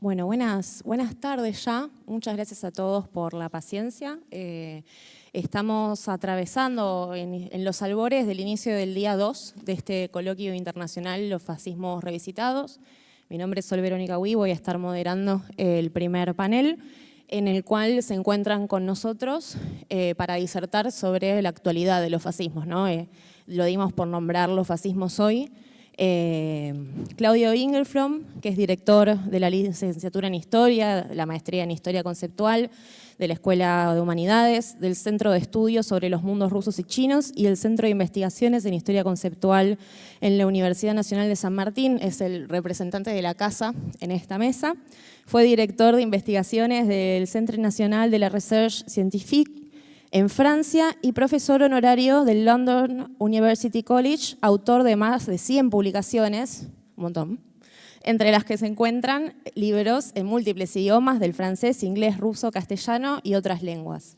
Bueno, buenas tardes ya. Muchas gracias a todos por la paciencia. Estamos atravesando en los albores del inicio del día 2 de este coloquio internacional Los fascismos revisitados. Mi nombre es Sol Verónica Huy, voy a estar moderando el primer panel en el cual se encuentran con nosotros para disertar sobre la actualidad de los fascismos, ¿no? Lo dimos por nombrar los fascismos hoy. Claudio Ingelfrom, que es director de la licenciatura en Historia, la maestría en Historia Conceptual de la Escuela de Humanidades, del Centro de Estudios sobre los Mundos Rusos y Chinos y el Centro de Investigaciones en Historia Conceptual en la Universidad Nacional de San Martín, es el representante de la casa en esta mesa. Fue director de investigaciones del Centre National de la Recherche Scientifique en Francia y profesor honorario del London University College, autor de más de 100 publicaciones, un montón, entre las que se encuentran libros en múltiples idiomas del francés, inglés, ruso, castellano y otras lenguas.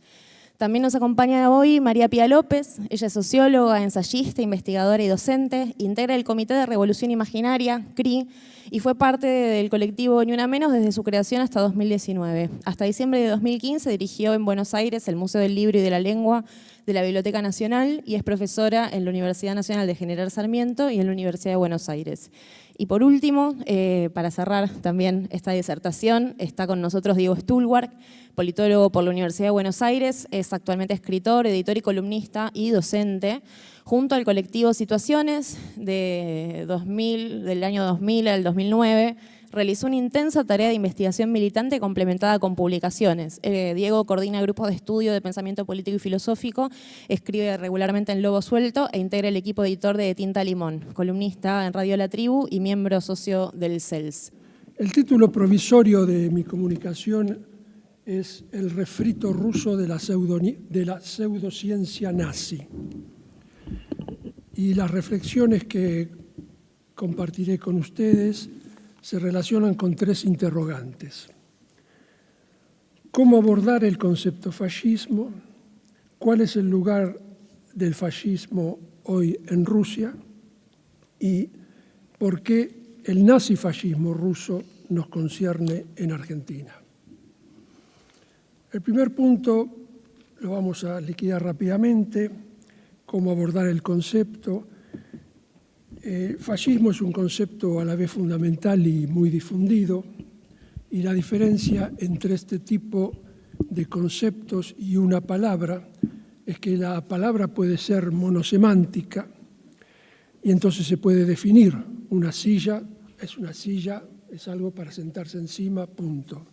También nos acompaña hoy María Pía López, ella es socióloga, ensayista, investigadora y docente, integra el Comité de Revolución Imaginaria, CRI, y fue parte del colectivo Ni Una Menos desde su creación hasta 2019. Hasta diciembre de 2015 dirigió en Buenos Aires el Museo del Libro y de la Lengua de la Biblioteca Nacional y es profesora en la Universidad Nacional de General Sarmiento y en la Universidad de Buenos Aires. Y por último, para cerrar también esta disertación, está con nosotros Diego Stulwark, politólogo por la Universidad de Buenos Aires, es actualmente escritor, editor y columnista y docente. Junto al colectivo Situaciones, del año 2000 al 2009, realizó una intensa tarea de investigación militante complementada con publicaciones. Diego coordina grupos de estudio de pensamiento político y filosófico, escribe regularmente en Lobo Suelto e integra el equipo editor de Tinta Limón, columnista en Radio La Tribu y miembro socio del CELS. El título provisorio de mi comunicación es El refrito ruso de la pseudociencia nazi. Y las reflexiones que compartiré con ustedes se relacionan con tres interrogantes. ¿Cómo abordar el concepto fascismo? ¿Cuál es el lugar del fascismo hoy en Rusia? ¿Y por qué el nazifascismo ruso nos concierne en Argentina? El primer punto lo vamos a liquidar rápidamente. Cómo abordar el concepto. Fascismo es un concepto a la vez fundamental y muy difundido, y la diferencia entre este tipo de conceptos y una palabra es que la palabra puede ser monosemántica y entonces se puede definir. Una silla, es algo para sentarse encima, punto.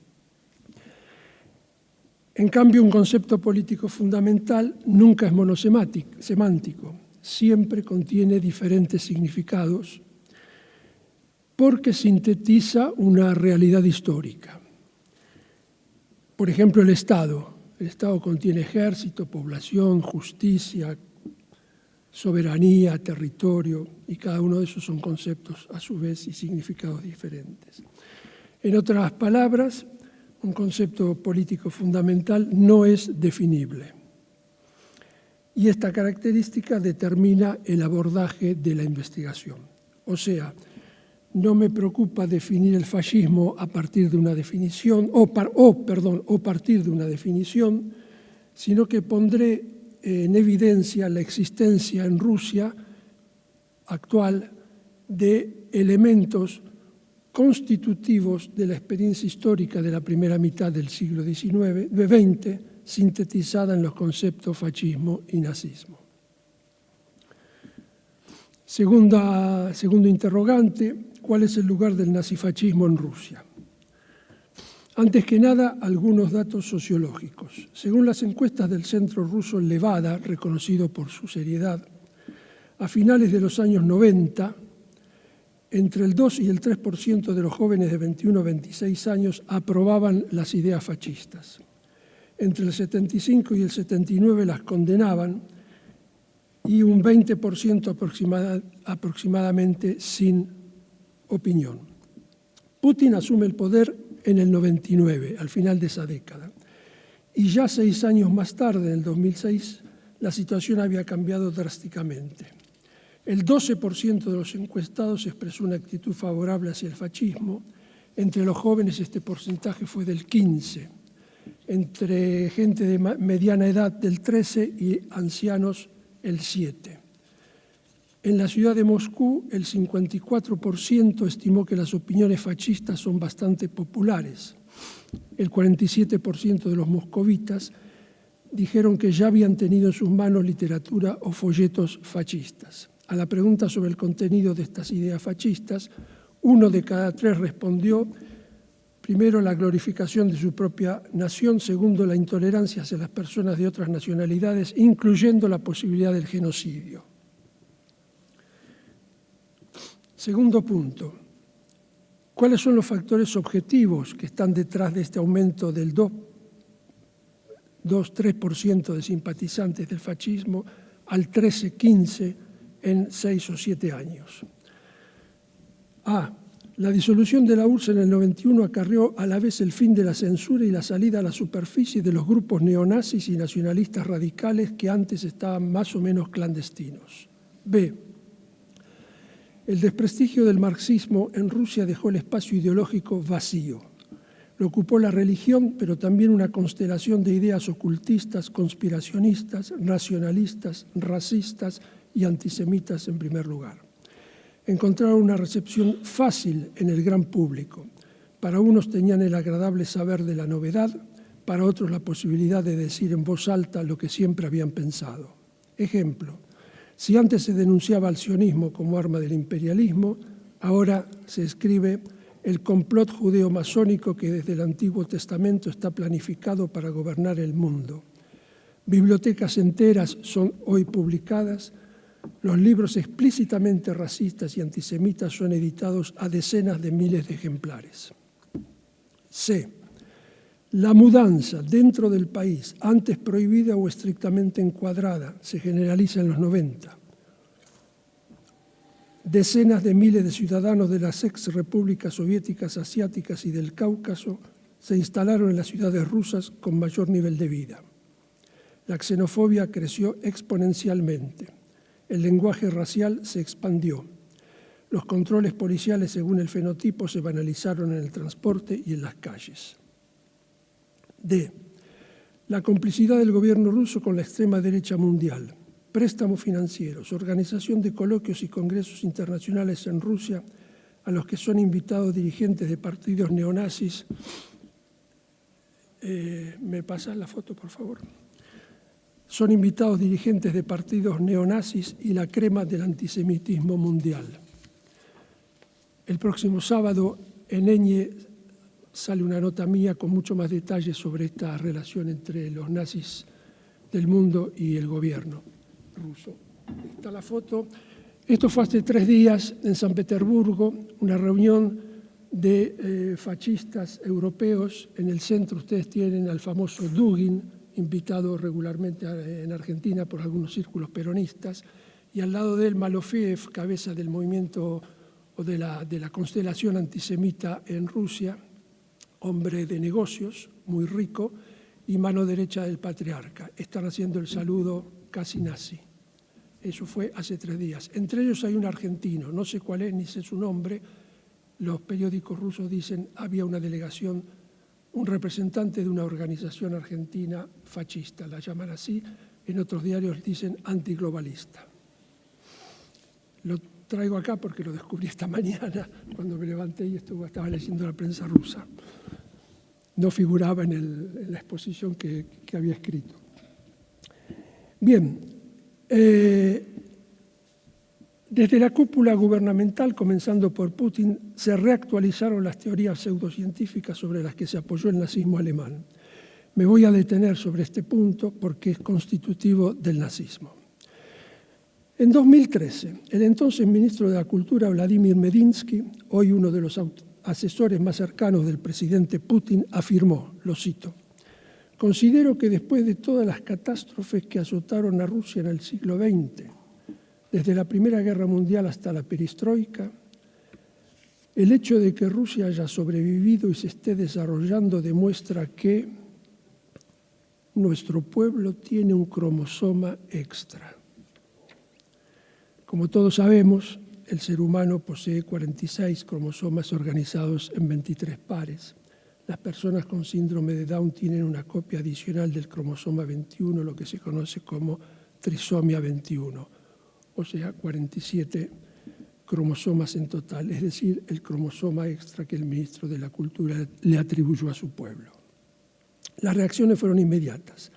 En cambio, un concepto político fundamental nunca es monosemántico, siempre contiene diferentes significados porque sintetiza una realidad histórica. Por ejemplo, el Estado. El Estado contiene ejército, población, justicia, soberanía, territorio, y cada uno de esos son conceptos a su vez y significados diferentes. En otras palabras, un concepto político fundamental no es definible. Y esta característica determina el abordaje de la investigación. O sea, no me preocupa definir el fascismo a partir de una definición, o partir de una definición, sino que pondré en evidencia la existencia en Rusia actual de elementos constitutivos de la experiencia histórica de la primera mitad del siglo XX, sintetizada en los conceptos fascismo y nazismo. Segundo interrogante, ¿cuál es el lugar del nazifascismo en Rusia? Antes que nada, algunos datos sociológicos. Según las encuestas del Centro Ruso Levada, reconocido por su seriedad, a finales de los años 90, entre el 2 y el 3% de los jóvenes de 21 a 26 años aprobaban las ideas fascistas. Entre el 75 y el 79 las condenaban y un 20% aproximadamente sin opinión. Putin asume el poder en el 99, al final de esa década. Y ya 6 años más tarde, en el 2006, la situación había cambiado drásticamente. El 12% de los encuestados expresó una actitud favorable hacia el fascismo, Entre los jóvenes este porcentaje fue del 15%, entre gente de mediana edad del 13% y ancianos el 7%. En la ciudad de Moscú, el 54% estimó que las opiniones fascistas son bastante populares. El 47% de los moscovitas dijeron que ya habían tenido en sus manos literatura o folletos fascistas. A la pregunta sobre el contenido de estas ideas fascistas, 1 de cada 3 respondió: primero, la glorificación de su propia nación; segundo, la intolerancia hacia las personas de otras nacionalidades, incluyendo la posibilidad del genocidio. Segundo punto, ¿cuáles son los factores objetivos que están detrás de este aumento del 2-3% de simpatizantes del fascismo al 13-15% en 6 o 7 años? A. La disolución de la URSS en el 91 acarreó a la vez el fin de la censura y la salida a la superficie de los grupos neonazis y nacionalistas radicales que antes estaban más o menos clandestinos. B. El desprestigio del marxismo en Rusia dejó el espacio ideológico vacío. Lo ocupó la religión, pero también una constelación de ideas ocultistas, conspiracionistas, nacionalistas, racistas y antisemitas en primer lugar. Encontraron una recepción fácil en el gran público. Para unos tenían el agradable saber de la novedad, para otros la posibilidad de decir en voz alta lo que siempre habían pensado. Ejemplo: si antes se denunciaba al sionismo como arma del imperialismo, ahora se escribe el complot judeo-masónico que desde el Antiguo Testamento está planificado para gobernar el mundo. Bibliotecas enteras son hoy publicadas, los libros explícitamente racistas y antisemitas son editados a decenas de miles de ejemplares. C. La mudanza dentro del país, antes prohibida o estrictamente encuadrada, se generaliza en los 90. Decenas de miles de ciudadanos de las ex-repúblicas soviéticas asiáticas y del Cáucaso se instalaron en las ciudades rusas con mayor nivel de vida. La xenofobia creció exponencialmente. El lenguaje racial se expandió. Los controles policiales según el fenotipo se banalizaron en el transporte y en las calles. D. La complicidad del gobierno ruso con la extrema derecha mundial. Préstamos financieros, organización de coloquios y congresos internacionales en Rusia a los que son invitados dirigentes de partidos neonazis. ¿Me pasas la foto, por favor? Son invitados dirigentes de partidos neonazis y la crema del antisemitismo mundial. El próximo sábado en Eñe sale una nota mía con mucho más detalles sobre esta relación entre los nazis del mundo y el gobierno ruso. Está la foto. Esto fue hace 3 días en San Petersburgo, una reunión de fascistas europeos. En el centro ustedes tienen al famoso Dugin, invitado regularmente en Argentina por algunos círculos peronistas, y al lado de él Malofeev, cabeza del movimiento o de la constelación antisemita en Rusia, hombre de negocios, muy rico, y mano derecha del patriarca. Están haciendo el saludo casi nazi. Eso fue hace 3 días. Entre ellos hay un argentino, no sé cuál es ni sé su nombre. Los periódicos rusos dicen había una delegación, un representante de una organización argentina fascista, la llaman así. En otros diarios dicen antiglobalista. Lo traigo acá porque lo descubrí esta mañana cuando me levanté y estaba leyendo la prensa rusa. No figuraba en la exposición que había escrito. Bien, desde la cúpula gubernamental, comenzando por Putin, se reactualizaron las teorías pseudocientíficas sobre las que se apoyó el nazismo alemán. Me voy a detener sobre este punto porque es constitutivo del nazismo. En 2013, el entonces ministro de la Cultura, Vladimir Medinsky, hoy uno de los asesores más cercanos del presidente Putin, afirmó, lo cito: «Considero que después de todas las catástrofes que azotaron a Rusia en el siglo XX, desde la Primera Guerra Mundial hasta la perestroika, el hecho de que Rusia haya sobrevivido y se esté desarrollando demuestra que nuestro pueblo tiene un cromosoma extra». Como todos sabemos, el ser humano posee 46 cromosomas organizados en 23 pares. Las personas con síndrome de Down tienen una copia adicional del cromosoma 21, lo que se conoce como trisomía 21, o sea, 47 cromosomas en total, es decir, el cromosoma extra que el ministro de la Cultura le atribuyó a su pueblo. Las reacciones fueron inmediatas.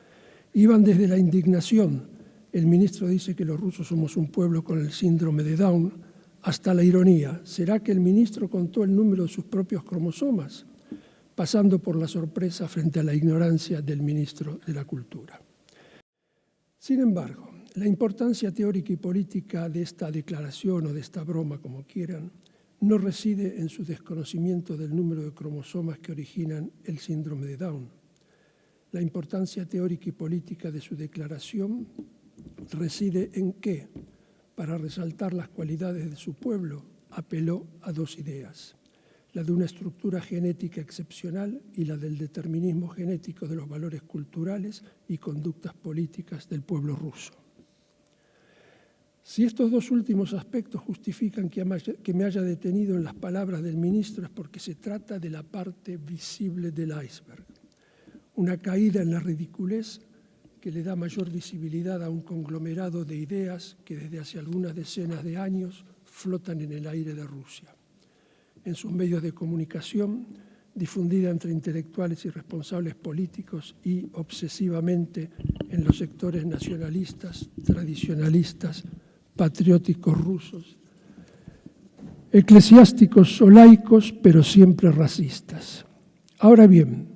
Iban desde la indignación, el ministro dice que los rusos somos un pueblo con el síndrome de Down, hasta la ironía, ¿será que el ministro contó el número de sus propios cromosomas? Pasando por la sorpresa frente a la ignorancia del ministro de la Cultura. Sin embargo, la importancia teórica y política de esta declaración o de esta broma, como quieran, no reside en su desconocimiento del número de cromosomas que originan el síndrome de Down. La importancia teórica y política de su declaración reside en que, para resaltar las cualidades de su pueblo, apeló a dos ideas: la de una estructura genética excepcional y la del determinismo genético de los valores culturales y conductas políticas del pueblo ruso. Si estos dos últimos aspectos justifican que me haya detenido en las palabras del ministro, es porque se trata de la parte visible del iceberg, una caída en la ridiculez que le da mayor visibilidad a un conglomerado de ideas que desde hace algunas decenas de años flotan en el aire de Rusia. En sus medios de comunicación, difundida entre intelectuales y responsables políticos y obsesivamente en los sectores nacionalistas, tradicionalistas, patrióticos rusos, eclesiásticos o laicos, pero siempre racistas. Ahora bien,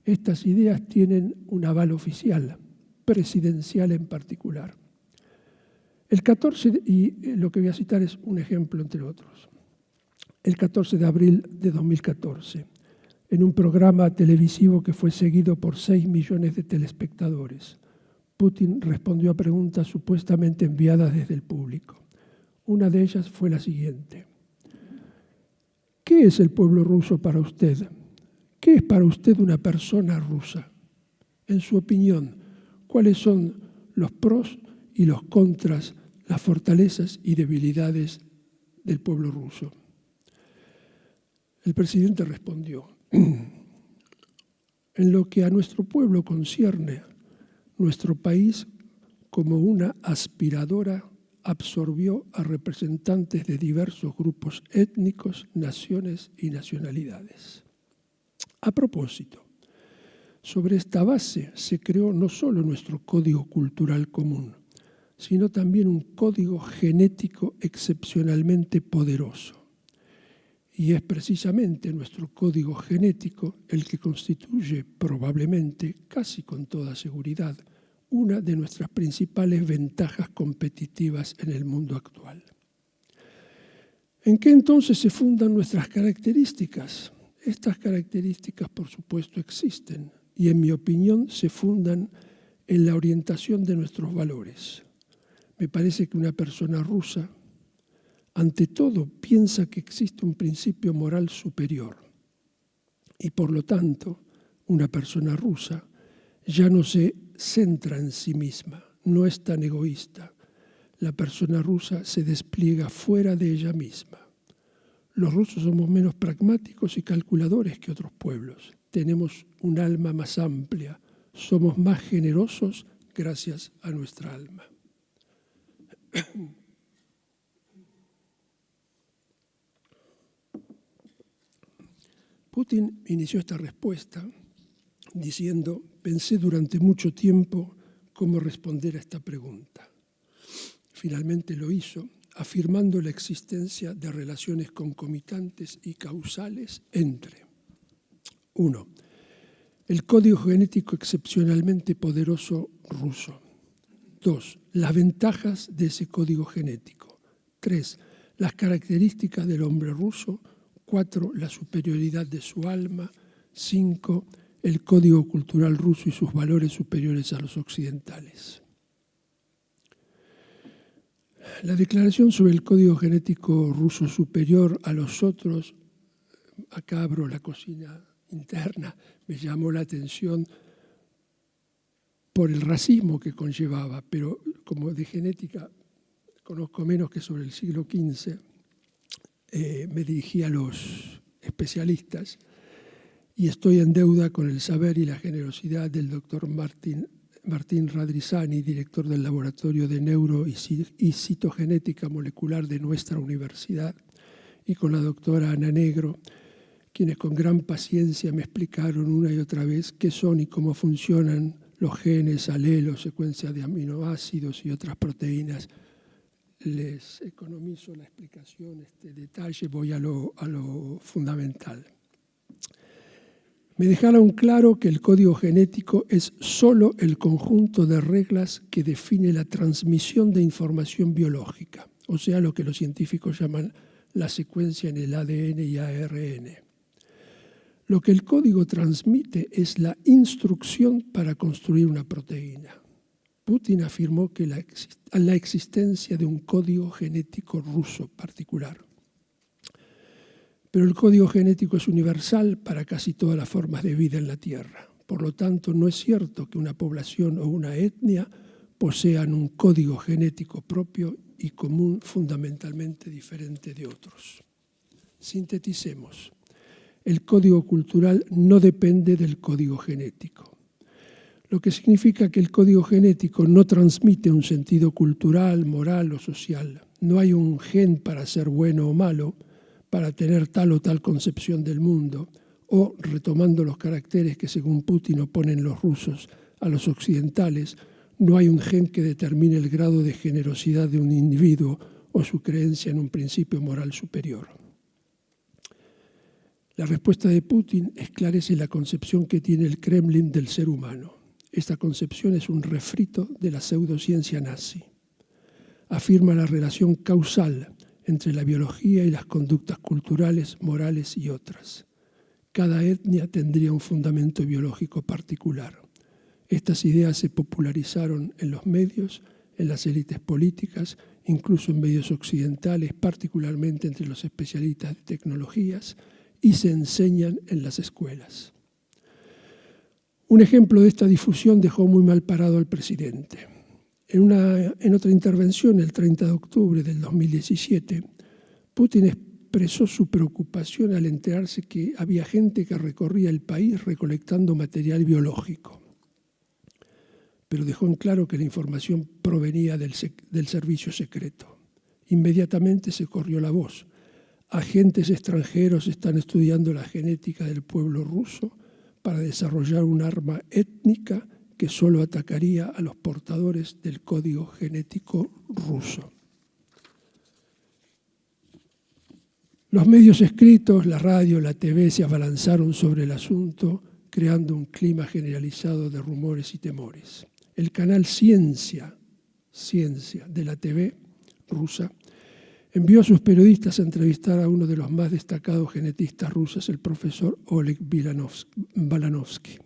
estas ideas tienen un aval oficial, presidencial en particular. El 14, y lo que voy a citar es un ejemplo entre otros. El 14 de abril de 2014, en un programa televisivo que fue seguido por 6 millones de telespectadores, Putin respondió a preguntas supuestamente enviadas desde el público. Una de ellas fue la siguiente: ¿qué es el pueblo ruso para usted? ¿Qué es para usted una persona rusa? En su opinión, ¿cuáles son los pros y los contras, las fortalezas y debilidades del pueblo ruso? El presidente respondió: en lo que a nuestro pueblo concierne, nuestro país, como una aspiradora, absorbió a representantes de diversos grupos étnicos, naciones y nacionalidades. A propósito, sobre esta base se creó no solo nuestro código cultural común, sino también un código genético excepcionalmente poderoso. Y es precisamente nuestro código genético el que constituye probablemente, casi con toda seguridad, una de nuestras principales ventajas competitivas en el mundo actual. ¿En qué entonces se fundan nuestras características? Estas características, por supuesto, existen y, en mi opinión, se fundan en la orientación de nuestros valores. Me parece que una persona rusa, ante todo, piensa que existe un principio moral superior y, por lo tanto, una persona rusa ya no se centra en sí misma, no es tan egoísta. La persona rusa se despliega fuera de ella misma. Los rusos somos menos pragmáticos y calculadores que otros pueblos. Tenemos un alma más amplia, somos más generosos gracias a nuestra alma. Putin inició esta respuesta diciendo: pensé durante mucho tiempo cómo responder a esta pregunta. Finalmente lo hizo, afirmando la existencia de relaciones concomitantes y causales entre 1. El código genético excepcionalmente poderoso ruso. 2. Las ventajas de ese código genético. 3. Las características del hombre ruso. 4. La superioridad de su alma. 5. El código cultural ruso y sus valores superiores a los occidentales. La declaración sobre el código genético ruso superior a los otros, acá abro la cocina interna, me llamó la atención por el racismo que conllevaba, pero como de genética conozco menos que sobre el siglo XV, me dirigí a los especialistas y estoy en deuda con el saber y la generosidad del doctor Martín Radrizzani, director del Laboratorio de Neuro y Citogenética Molecular de nuestra universidad, y con la doctora Ana Negro, quienes con gran paciencia me explicaron una y otra vez qué son y cómo funcionan los genes, alelos, secuencias de aminoácidos y otras proteínas. Les economizo la explicación, este detalle, voy a lo fundamental. Me dejaron claro que el código genético es solo el conjunto de reglas que define la transmisión de información biológica, o sea, lo que los científicos llaman la secuencia en el ADN y ARN. Lo que el código transmite es la instrucción para construir una proteína. Putin afirmó que la existencia de un código genético ruso particular. Pero el código genético es universal para casi todas las formas de vida en la Tierra. Por lo tanto, no es cierto que una población o una etnia posean un código genético propio y común fundamentalmente diferente de otros. Sinteticemos. El código cultural no depende del código genético, lo que significa que el código genético no transmite un sentido cultural, moral o social. No hay un gen para ser bueno o malo, para tener tal o tal concepción del mundo, o, retomando los caracteres que según Putin oponen los rusos a los occidentales, no hay un gen que determine el grado de generosidad de un individuo o su creencia en un principio moral superior. La respuesta de Putin esclarece la concepción que tiene el Kremlin del ser humano. Esta concepción es un refrito de la pseudociencia nazi. Afirma la relación causal entre la biología y las conductas culturales, morales y otras. Cada etnia tendría un fundamento biológico particular. Estas ideas se popularizaron en los medios, en las élites políticas, incluso en medios occidentales, particularmente entre los especialistas de tecnologías, y se enseñan en las escuelas. Un ejemplo de esta difusión dejó muy mal parado al presidente. En otra intervención, el 30 de octubre del 2017, Putin expresó su preocupación al enterarse que había gente que recorría el país recolectando material biológico. Pero dejó en claro que la información provenía del servicio secreto. Inmediatamente se corrió la voz. Agentes extranjeros están estudiando la genética del pueblo ruso para desarrollar un arma étnica que solo atacaría a los portadores del código genético ruso. Los medios escritos, la radio, la TV se abalanzaron sobre el asunto, creando un clima generalizado de rumores y temores. El canal Ciencia de la TV rusa envió a sus periodistas a entrevistar a uno de los más destacados genetistas rusos, el profesor Oleg Balanovsky.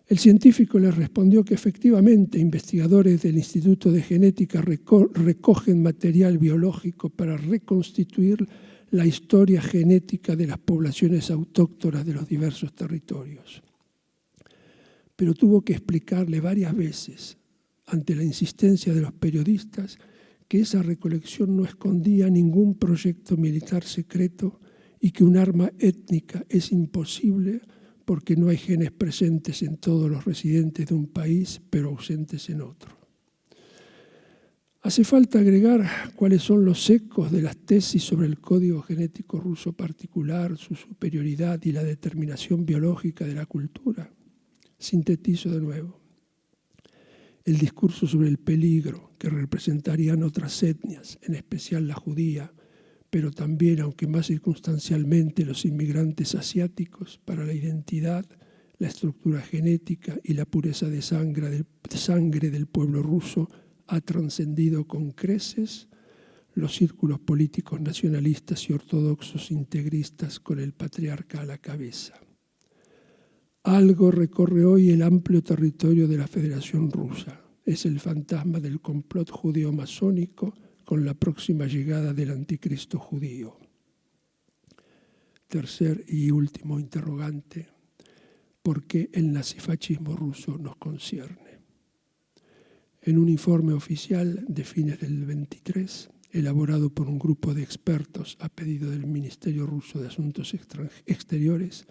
El científico les respondió que efectivamente investigadores del Instituto de Genética recogen material biológico para reconstituir la historia genética de las poblaciones autóctonas de los diversos territorios. Pero tuvo que explicarle varias veces, ante la insistencia de los periodistas, que esa recolección no escondía ningún proyecto militar secreto y que un arma étnica es imposible porque no hay genes presentes en todos los residentes de un país, pero ausentes en otro. Hace falta agregar cuáles son los ecos de las tesis sobre el código genético ruso particular, su superioridad y la determinación biológica de la cultura. Sintetizo de nuevo. El discurso sobre el peligro que representarían otras etnias, en especial la judía, pero también, aunque más circunstancialmente, los inmigrantes asiáticos para la identidad, la estructura genética y la pureza de sangre del pueblo ruso, ha trascendido con creces los círculos políticos nacionalistas y ortodoxos integristas con el patriarca a la cabeza. Algo recorre hoy el amplio territorio de la Federación Rusa. Es el fantasma del complot judeo-masónico con la próxima llegada del anticristo judío. Tercer y último interrogante: ¿por qué el nazifascismo ruso nos concierne? En un informe oficial de fines del 23, elaborado por un grupo de expertos a pedido del Ministerio Ruso de Asuntos Exteriores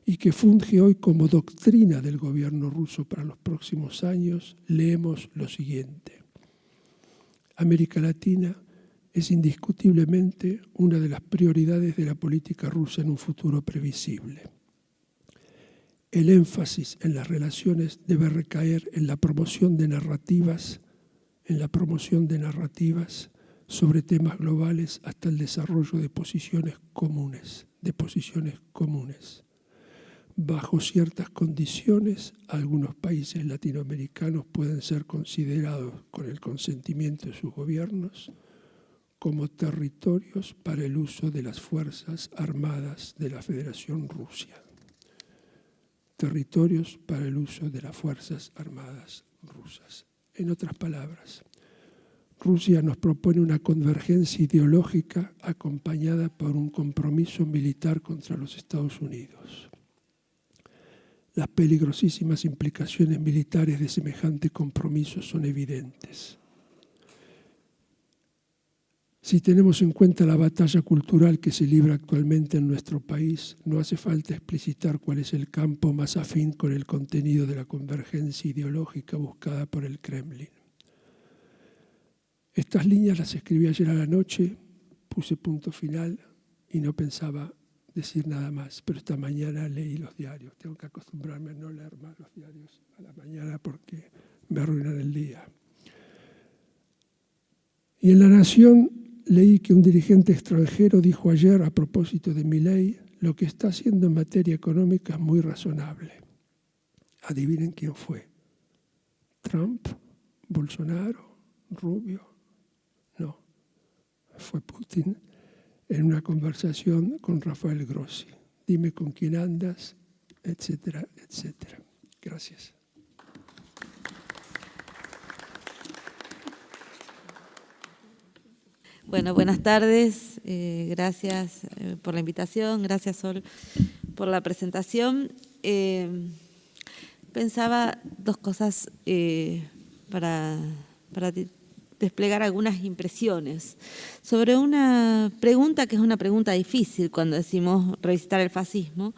y que funge hoy como doctrina del gobierno ruso para los próximos años, leemos lo siguiente. América Latina es indiscutiblemente una de las prioridades de la política rusa en un futuro previsible. El énfasis en las relaciones debe recaer en la promoción de narrativas sobre temas globales hasta el desarrollo de posiciones comunes. Bajo ciertas condiciones, algunos países latinoamericanos pueden ser considerados, con el consentimiento de sus gobiernos, como territorios para el uso de las Fuerzas Armadas de la Federación Rusa. Territorios para el uso de las Fuerzas Armadas rusas. En otras palabras, Rusia nos propone una convergencia ideológica acompañada por un compromiso militar contra los Estados Unidos. Las peligrosísimas implicaciones militares de semejante compromiso son evidentes. Si tenemos en cuenta la batalla cultural que se libra actualmente en nuestro país, no hace falta explicitar cuál es el campo más afín con el contenido de la convergencia ideológica buscada por el Kremlin. Estas líneas las escribí ayer a la noche, puse punto final y no pensaba decir nada más, pero esta mañana leí los diarios. Tengo que acostumbrarme a no leer más los diarios a la mañana porque me arruinan el día. Y en La Nación leí que un dirigente extranjero dijo ayer a propósito de Milei, lo que está haciendo en materia económica es muy razonable. Adivinen quién fue. ¿Trump? ¿Bolsonaro? ¿Rubio? No, fue Putin en una conversación con Rafael Grossi. Dime con quién andas, etcétera, etcétera. Gracias. Bueno, buenas tardes. Gracias por la invitación. Gracias, Sol, por la presentación. Pensaba dos cosas para desplegar algunas impresiones sobre una pregunta que es una pregunta difícil cuando decimos revisitar el fascismo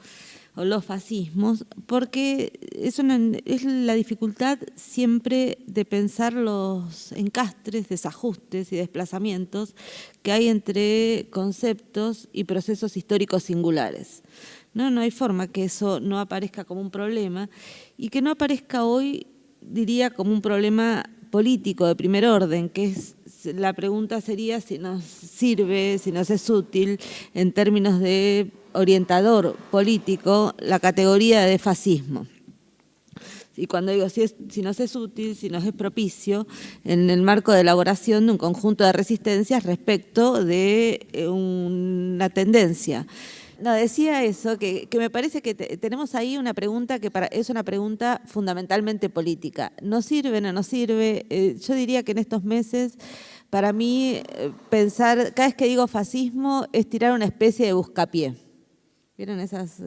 o los fascismos, porque es la dificultad siempre de pensar los encastres, desajustes y desplazamientos que hay entre conceptos y procesos históricos singulares. No hay forma que eso no aparezca como un problema y que no aparezca hoy, diría, como un problema político de primer orden, que es la pregunta sería si nos sirve, si nos es útil en términos de orientador político la categoría de fascismo. Y cuando digo si nos es útil, si nos es propicio, en el marco de elaboración de un conjunto de resistencias respecto de una tendencia. No, decía eso, que me parece que tenemos ahí una pregunta que es una pregunta fundamentalmente política. ¿Nos sirve, no nos sirve? Yo diría que en estos meses, para mí, pensar, cada vez que digo fascismo, es tirar una especie de buscapié. ¿Vieron esas?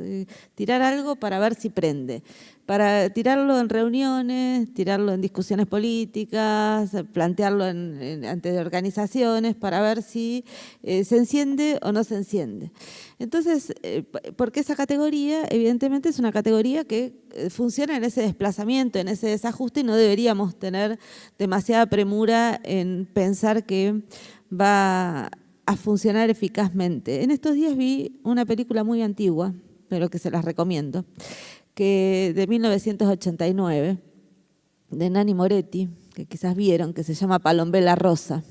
Tirar algo para ver si prende. Para tirarlo en reuniones, tirarlo en discusiones políticas, plantearlo ante organizaciones para ver si se enciende o no se enciende. Entonces, porque esa categoría, evidentemente, es una categoría que funciona en ese desplazamiento, en ese desajuste, y no deberíamos tener demasiada premura en pensar que va a funcionar eficazmente. En estos días vi una película muy antigua, pero que se las recomiendo, que de 1989, de Nanni Moretti, que quizás vieron, que se llama Palombella Rosa.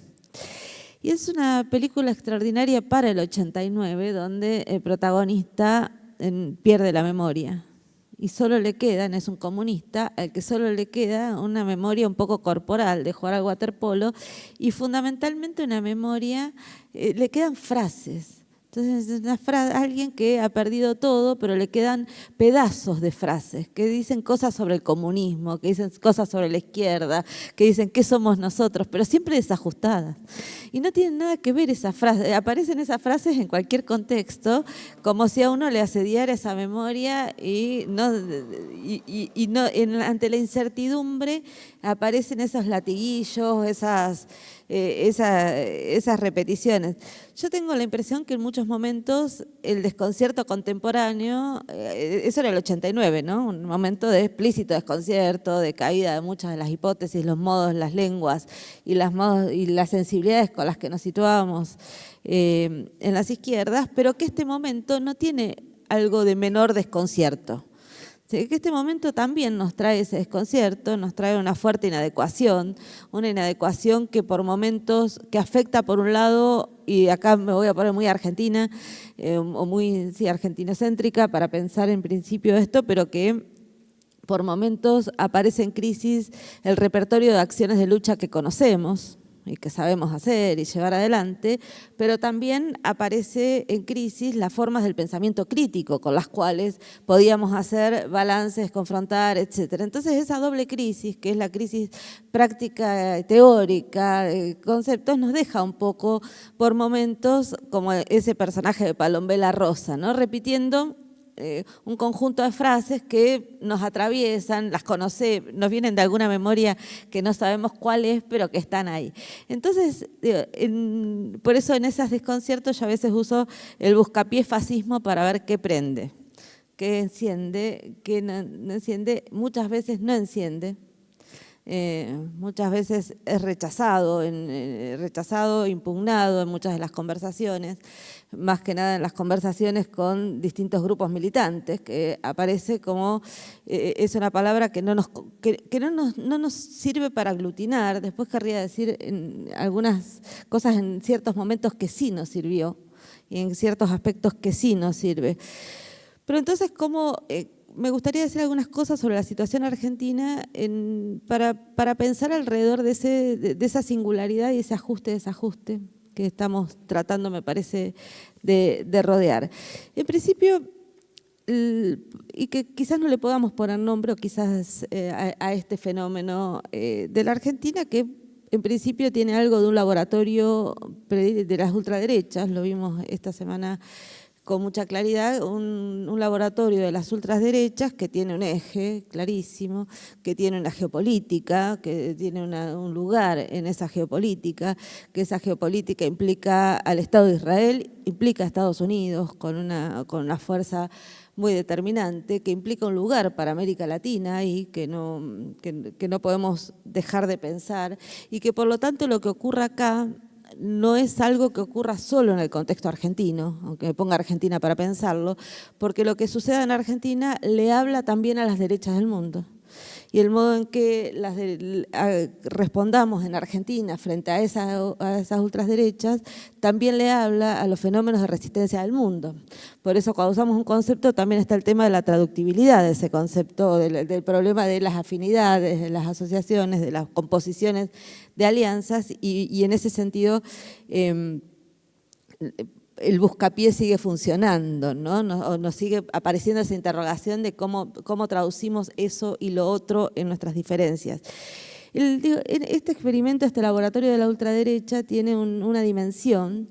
Y es una película extraordinaria para el 89, donde el protagonista pierde la memoria. Y solo le quedan, es un comunista, al que solo le queda una memoria un poco corporal de jugar al waterpolo y fundamentalmente una memoria, le quedan frases, Entonces es alguien que ha perdido todo, pero le quedan pedazos de frases que dicen cosas sobre el comunismo, que dicen cosas sobre la izquierda, que dicen qué somos nosotros, pero siempre desajustadas. Y no tienen nada que ver esas frases, aparecen esas frases en cualquier contexto, como si a uno le asediara esa memoria ante la incertidumbre aparecen esos latiguillos, esas repeticiones. Yo tengo la impresión que en muchos momentos el desconcierto contemporáneo, eso era el 89, ¿no? Un momento de explícito desconcierto, de caída de muchas de las hipótesis, los modos, las lenguas y las sensibilidades con las que nos situábamos en las izquierdas, pero que este momento no tiene algo de menor desconcierto. Que este momento también nos trae ese desconcierto, nos trae una fuerte inadecuación, una inadecuación que por momentos, que afecta por un lado, y acá me voy a poner muy argentina, o muy argentinocéntrica para pensar en principio esto, pero que por momentos aparece en crisis el repertorio de acciones de lucha que conocemos y que sabemos hacer y llevar adelante, pero también aparece en crisis las formas del pensamiento crítico con las cuales podíamos hacer balances, confrontar, etc. Entonces esa doble crisis, que es la crisis práctica, teórica, de conceptos, nos deja un poco por momentos como ese personaje de Palombela Rosa, ¿no? Repitiendo un conjunto de frases que nos atraviesan, las conocemos, nos vienen de alguna memoria que no sabemos cuál es, pero que están ahí. Entonces, por eso en esos desconciertos yo a veces uso el buscapié fascismo para ver qué prende, qué enciende, qué no enciende, muchas veces no enciende. Muchas veces es rechazado, impugnado en muchas de las conversaciones, más que nada en las conversaciones con distintos grupos militantes, que aparece como, es una palabra que no nos sirve para aglutinar. Después querría decir en algunas cosas en ciertos momentos que sí nos sirvió y en ciertos aspectos que sí nos sirve. Pero entonces, ¿cómo...? Me gustaría decir algunas cosas sobre la situación argentina para pensar alrededor de esa singularidad y ese ajuste-desajuste que estamos tratando, me parece, de rodear. En principio, y que quizás no le podamos poner nombre o quizás a este fenómeno de la Argentina, que en principio tiene algo de un laboratorio de las ultraderechas, lo vimos esta semana con mucha claridad, un laboratorio de las ultraderechas que tiene un eje clarísimo, que tiene una geopolítica, que tiene un lugar en esa geopolítica, que esa geopolítica implica al Estado de Israel, implica a Estados Unidos con una fuerza muy determinante, que implica un lugar para América Latina y que no podemos dejar de pensar, y que por lo tanto lo que ocurra acá no es algo que ocurra solo en el contexto argentino, aunque me ponga Argentina para pensarlo, porque lo que sucede en Argentina le habla también a las derechas del mundo. Y el modo en que respondamos en Argentina frente a esas ultraderechas también le habla a los fenómenos de resistencia del mundo. Por eso cuando usamos un concepto también está el tema de la traductibilidad de ese concepto, del problema de las afinidades, de las asociaciones, de las composiciones de alianzas, y en ese sentido el buscapié sigue funcionando, ¿no? Nos sigue apareciendo esa interrogación de cómo traducimos eso y lo otro en nuestras diferencias. Este experimento, este laboratorio de la ultraderecha tiene una dimensión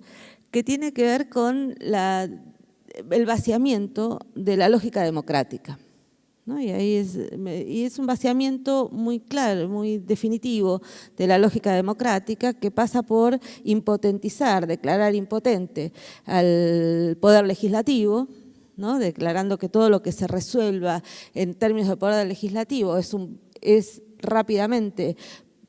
que tiene que ver con el vaciamiento de la lógica democrática, ¿no? Y es un vaciamiento muy claro, muy definitivo de la lógica democrática, que pasa por impotentizar, declarar impotente al poder legislativo, ¿no? Declarando que todo lo que se resuelva en términos de poder legislativo es rápidamente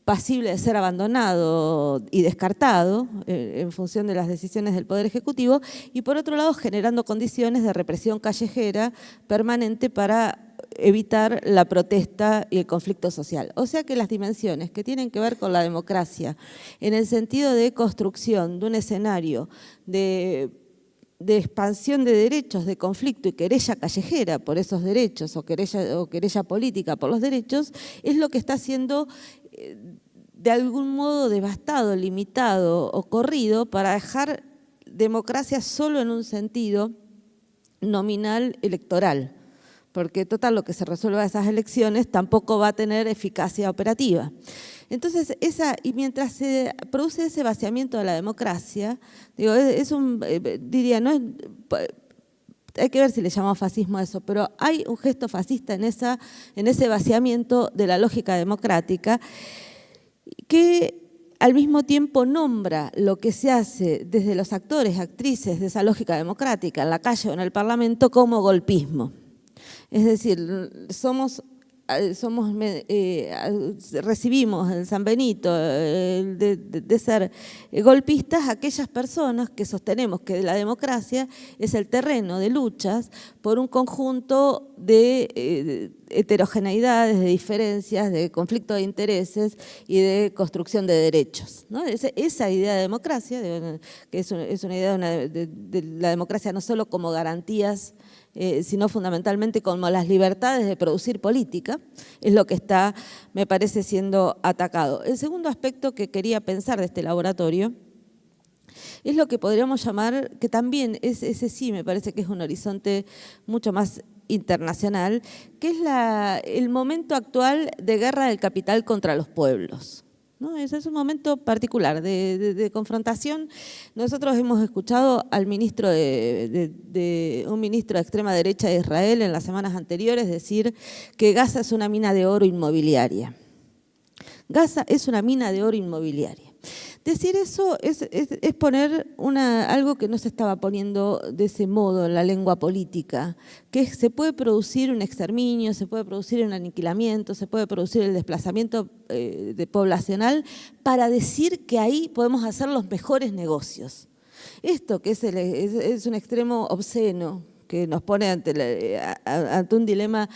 pasible de ser abandonado y descartado en función de las decisiones del Poder Ejecutivo, y por otro lado generando condiciones de represión callejera permanente para evitar la protesta y el conflicto social. O sea que las dimensiones que tienen que ver con la democracia en el sentido de construcción de un escenario de expansión de derechos, de conflicto y querella callejera por esos derechos o querella política por los derechos, es lo que está siendo de algún modo devastado, limitado o corrido para dejar democracia solo en un sentido nominal electoral, porque total lo que se resuelva de esas elecciones tampoco va a tener eficacia operativa. Entonces, y mientras se produce ese vaciamiento de la democracia, digo, diría, no es, hay que ver si le llamamos fascismo a eso, pero hay un gesto fascista en ese vaciamiento de la lógica democrática que al mismo tiempo nombra lo que se hace desde los actores, actrices de esa lógica democrática en la calle o en el Parlamento como golpismo. Es decir, recibimos en San Benito de ser golpistas aquellas personas que sostenemos que la democracia es el terreno de luchas por un conjunto de heterogeneidades, de diferencias, de conflicto de intereses y de construcción de derechos, ¿no? Esa idea de democracia, que es una idea de la democracia no solo como garantías, sino fundamentalmente como las libertades de producir política, es lo que está, me parece, siendo atacado. El segundo aspecto que quería pensar de este laboratorio es lo que podríamos llamar, que también ese sí me parece que es un horizonte mucho más internacional, que es el momento actual de guerra del capital contra los pueblos, ¿no? Ese es un momento particular de confrontación. Nosotros hemos escuchado al ministro un ministro de extrema derecha de Israel en las semanas anteriores decir que Gaza es una mina de oro inmobiliaria. Gaza es una mina de oro inmobiliaria. Decir eso es poner algo que no se estaba poniendo de ese modo en la lengua política, que se puede producir un exterminio, se puede producir un aniquilamiento, se puede producir el desplazamiento poblacional para decir que ahí podemos hacer los mejores negocios. Esto que es un extremo obsceno, que nos pone ante un dilema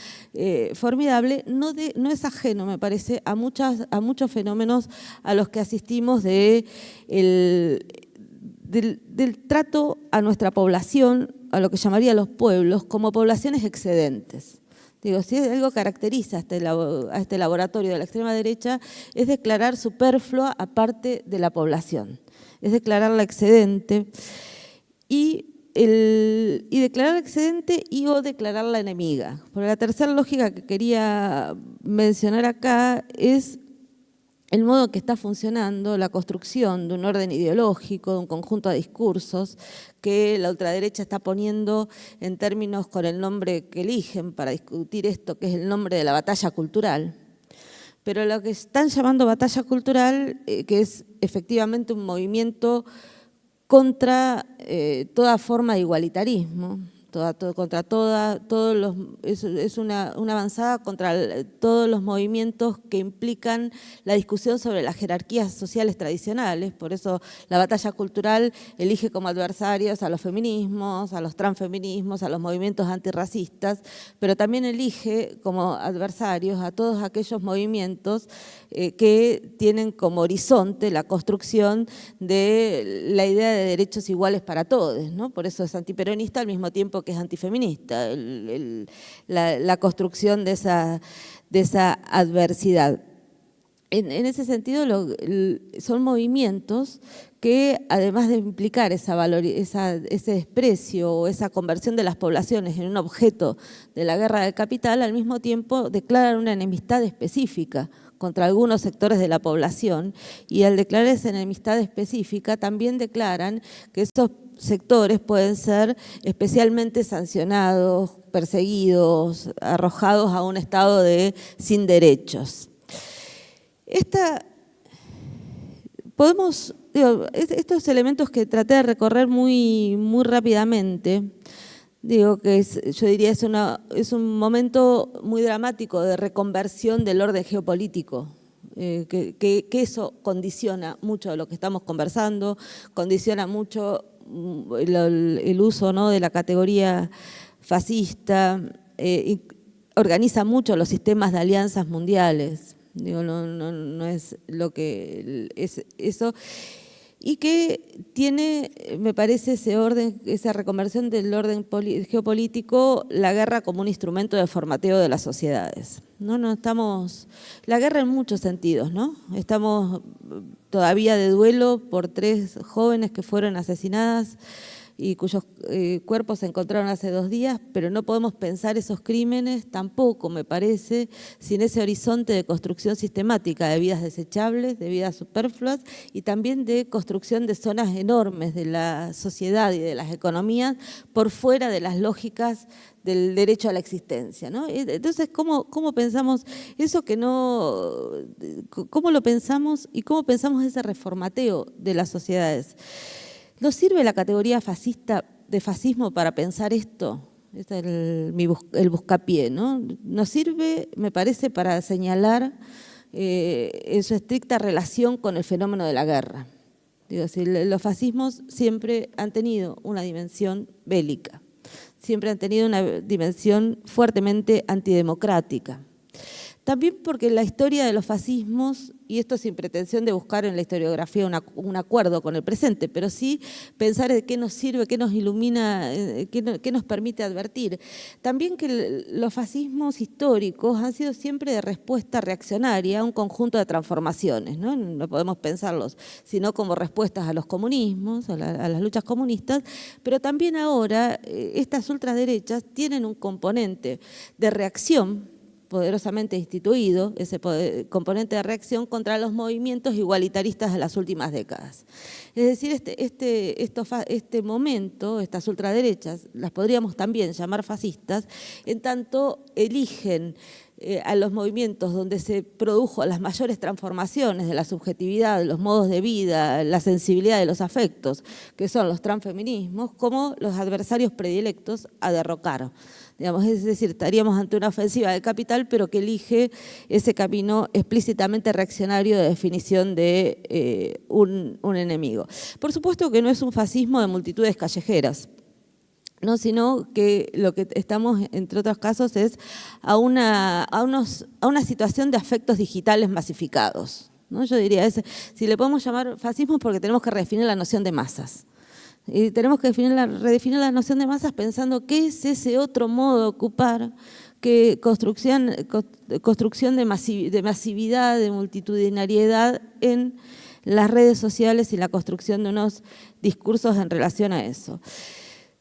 formidable, no es ajeno, me parece, a muchos fenómenos a los que asistimos del trato a nuestra población, a lo que llamaría los pueblos, como poblaciones excedentes. Digo, si algo caracteriza a este laboratorio de la extrema derecha es declarar superflua a parte de la población, es declararla excedente y declarar excedente o declararla enemiga. Porque la tercera lógica que quería mencionar acá es el modo en que está funcionando la construcción de un orden ideológico, de un conjunto de discursos que la ultraderecha está poniendo en términos con el nombre que eligen para discutir esto, que es el nombre de la batalla cultural. Pero lo que están llamando batalla cultural, que es efectivamente un movimiento contra toda forma de igualitarismo, es una avanzada contra todos los movimientos que implican la discusión sobre las jerarquías sociales tradicionales. Por eso la batalla cultural elige como adversarios a los feminismos, a los transfeminismos, a los movimientos antirracistas, pero también elige como adversarios a todos aquellos movimientos que tienen como horizonte la construcción de la idea de derechos iguales para todos, ¿no? Por eso es antiperonista al mismo tiempo que es antifeminista, la construcción de esa adversidad. En ese sentido, son movimientos que, además de implicar ese desprecio o esa conversión de las poblaciones en un objeto de la guerra del capital, al mismo tiempo declaran una enemistad específica contra algunos sectores de la población, y al declarar esa enemistad específica también declaran que esos sectores pueden ser especialmente sancionados, perseguidos, arrojados a un estado de sin derechos. Estos elementos que traté de recorrer muy rápidamente, yo diría es un momento muy dramático de reconversión del orden geopolítico, que eso condiciona mucho de lo que estamos conversando, condiciona mucho el uso, ¿no?, de la categoría fascista, organiza mucho los sistemas de alianzas mundiales. No es lo que es eso. Y que tiene, me parece, esa reconversión del orden geopolítico, la guerra como un instrumento de formateo de las sociedades. La guerra en muchos sentidos, ¿no? Estamos todavía de duelo por 3 jóvenes que fueron asesinadas y cuyos cuerpos se encontraron hace 2 días, pero no podemos pensar esos crímenes tampoco, me parece, sin ese horizonte de construcción sistemática de vidas desechables, de vidas superfluas y también de construcción de zonas enormes de la sociedad y de las economías por fuera de las lógicas del derecho a la existencia, ¿no? Entonces, ¿cómo pensamos eso que no? ¿Cómo lo pensamos y cómo pensamos ese reformateo de las sociedades? ¿Nos sirve la categoría fascista de fascismo para pensar esto? Este es el buscapié, ¿no? Nos sirve, me parece, para señalar en su estricta relación con el fenómeno de la guerra. Digo, los fascismos siempre han tenido una dimensión bélica, siempre han tenido una dimensión fuertemente antidemocrática. También porque la historia de los fascismos, y esto sin pretensión de buscar en la historiografía un acuerdo con el presente, pero sí pensar de qué nos sirve, qué nos ilumina, qué nos permite advertir. También que los fascismos históricos han sido siempre de respuesta reaccionaria a un conjunto de transformaciones, ¿no? No podemos pensarlos sino como respuestas a los comunismos, a las luchas comunistas, pero también ahora estas ultraderechas tienen un componente de reacción poderosamente instituido, ese componente de reacción contra los movimientos igualitaristas de las últimas décadas. Es decir, este momento, estas ultraderechas, las podríamos también llamar fascistas, en tanto eligen a los movimientos donde se produjo las mayores transformaciones de la subjetividad, de los modos de vida, la sensibilidad de los afectos, que son los transfeminismos, como los adversarios predilectos a derrocar. Digamos, es decir, estaríamos ante una ofensiva del capital, pero que elige ese camino explícitamente reaccionario de definición de un enemigo. Por supuesto que no es un fascismo de multitudes callejeras, ¿no? Sino que lo que estamos, entre otros casos, es a una situación de afectos digitales masificados, ¿no? Yo diría, si le podemos llamar fascismo, porque tenemos que redefinir la noción de masas. Y tenemos que redefinir la noción de masas pensando qué es ese otro modo de ocupar, que construcción de masividad, de multitudinariedad en las redes sociales y la construcción de unos discursos en relación a eso.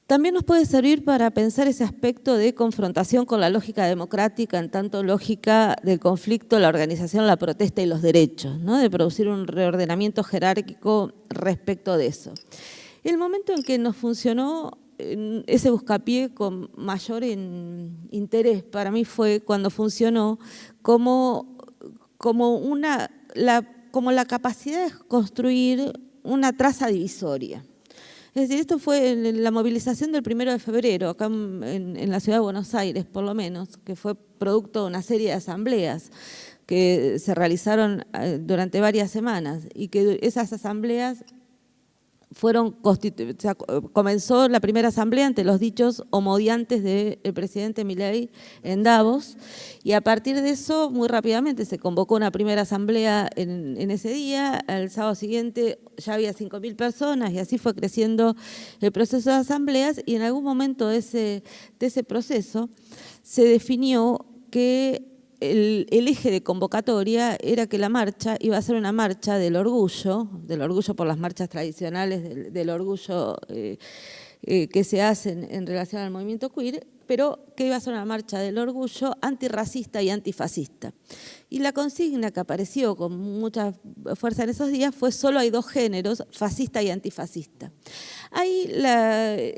También nos puede servir para pensar ese aspecto de confrontación con la lógica democrática, en tanto lógica del conflicto, la organización, la protesta y los derechos, ¿no? De producir un reordenamiento jerárquico respecto de eso. El momento en que nos funcionó ese buscapié con mayor interés para mí fue cuando funcionó como la capacidad de construir una traza divisoria. Es decir, esto fue en la movilización del 1 de febrero, acá en la ciudad de Buenos Aires por lo menos, que fue producto de una serie de asambleas que se realizaron durante varias semanas y que esas asambleas comenzó la primera asamblea ante los dichos homodiantes del presidente Milei en Davos, y a partir de eso muy rápidamente se convocó una primera asamblea en ese día. Al sábado siguiente ya había 5.000 personas y así fue creciendo el proceso de asambleas, y en algún momento de ese proceso se definió que el eje de convocatoria era que la marcha iba a ser una marcha del orgullo por las marchas tradicionales, del orgullo que se hacen en relación al movimiento queer, pero que iba a ser una marcha del orgullo antirracista y antifascista. Y la consigna que apareció con mucha fuerza en esos días fue: solo hay 2 géneros, fascista y antifascista. Ahí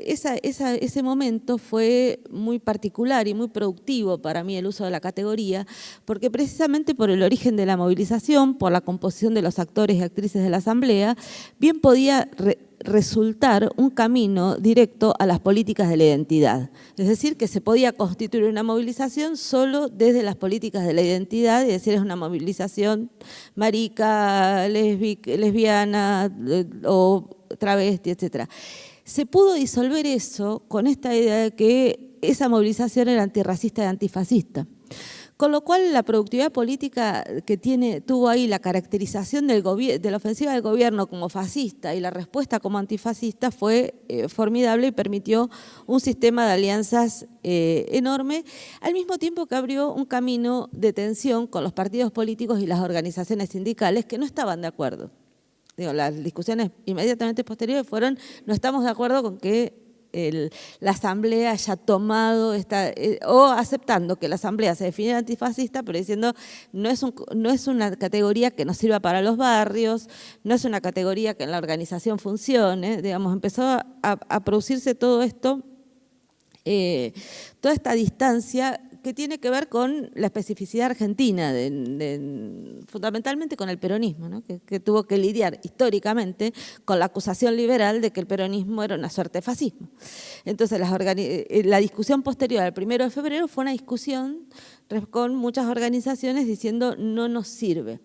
ese momento fue muy particular y muy productivo para mí, el uso de la categoría, porque precisamente por el origen de la movilización, por la composición de los actores y actrices de la asamblea, bien podía resultar un camino directo a las políticas de la identidad. Es decir, que se podía constituir una movilización solo desde las políticas de la identidad, es decir, es una movilización marica, lesbiana o travesti, etc. Se pudo disolver eso con esta idea de que esa movilización era antirracista y antifascista, Con lo cual la productividad política que tuvo ahí la caracterización de la ofensiva del gobierno como fascista y la respuesta como antifascista fue formidable y permitió un sistema de alianzas enorme, al mismo tiempo que abrió un camino de tensión con los partidos políticos y las organizaciones sindicales que no estaban de acuerdo. Digo, las discusiones inmediatamente posteriores fueron: no estamos de acuerdo con que la Asamblea haya tomado o aceptando que la Asamblea se definiera antifascista, pero diciendo no es una categoría que nos sirva para los barrios, no es una categoría que en la organización funcione. Digamos, empezó a producirse todo esto, toda esta distancia que tiene que ver con la especificidad argentina, fundamentalmente con el peronismo, ¿no? que tuvo que lidiar históricamente con la acusación liberal de que el peronismo era una suerte de fascismo. Entonces, la discusión posterior al 1 de febrero fue una discusión con muchas organizaciones diciendo no nos sirve.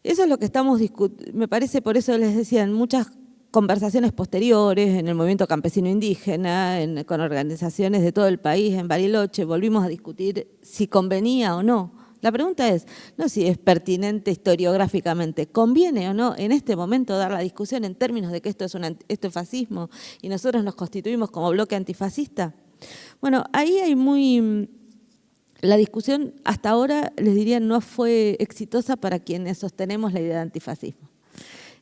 Eso es lo que estamos discutiendo, me parece, por eso les decía, en muchas conversaciones posteriores, en el movimiento campesino indígena, con organizaciones de todo el país, en Bariloche, volvimos a discutir si convenía o no. La pregunta es, no si es pertinente historiográficamente, ¿conviene o no en este momento dar la discusión en términos de que esto es fascismo y nosotros nos constituimos como bloque antifascista? Bueno, ahí hay la discusión hasta ahora, les diría, no fue exitosa para quienes sostenemos la idea de antifascismo.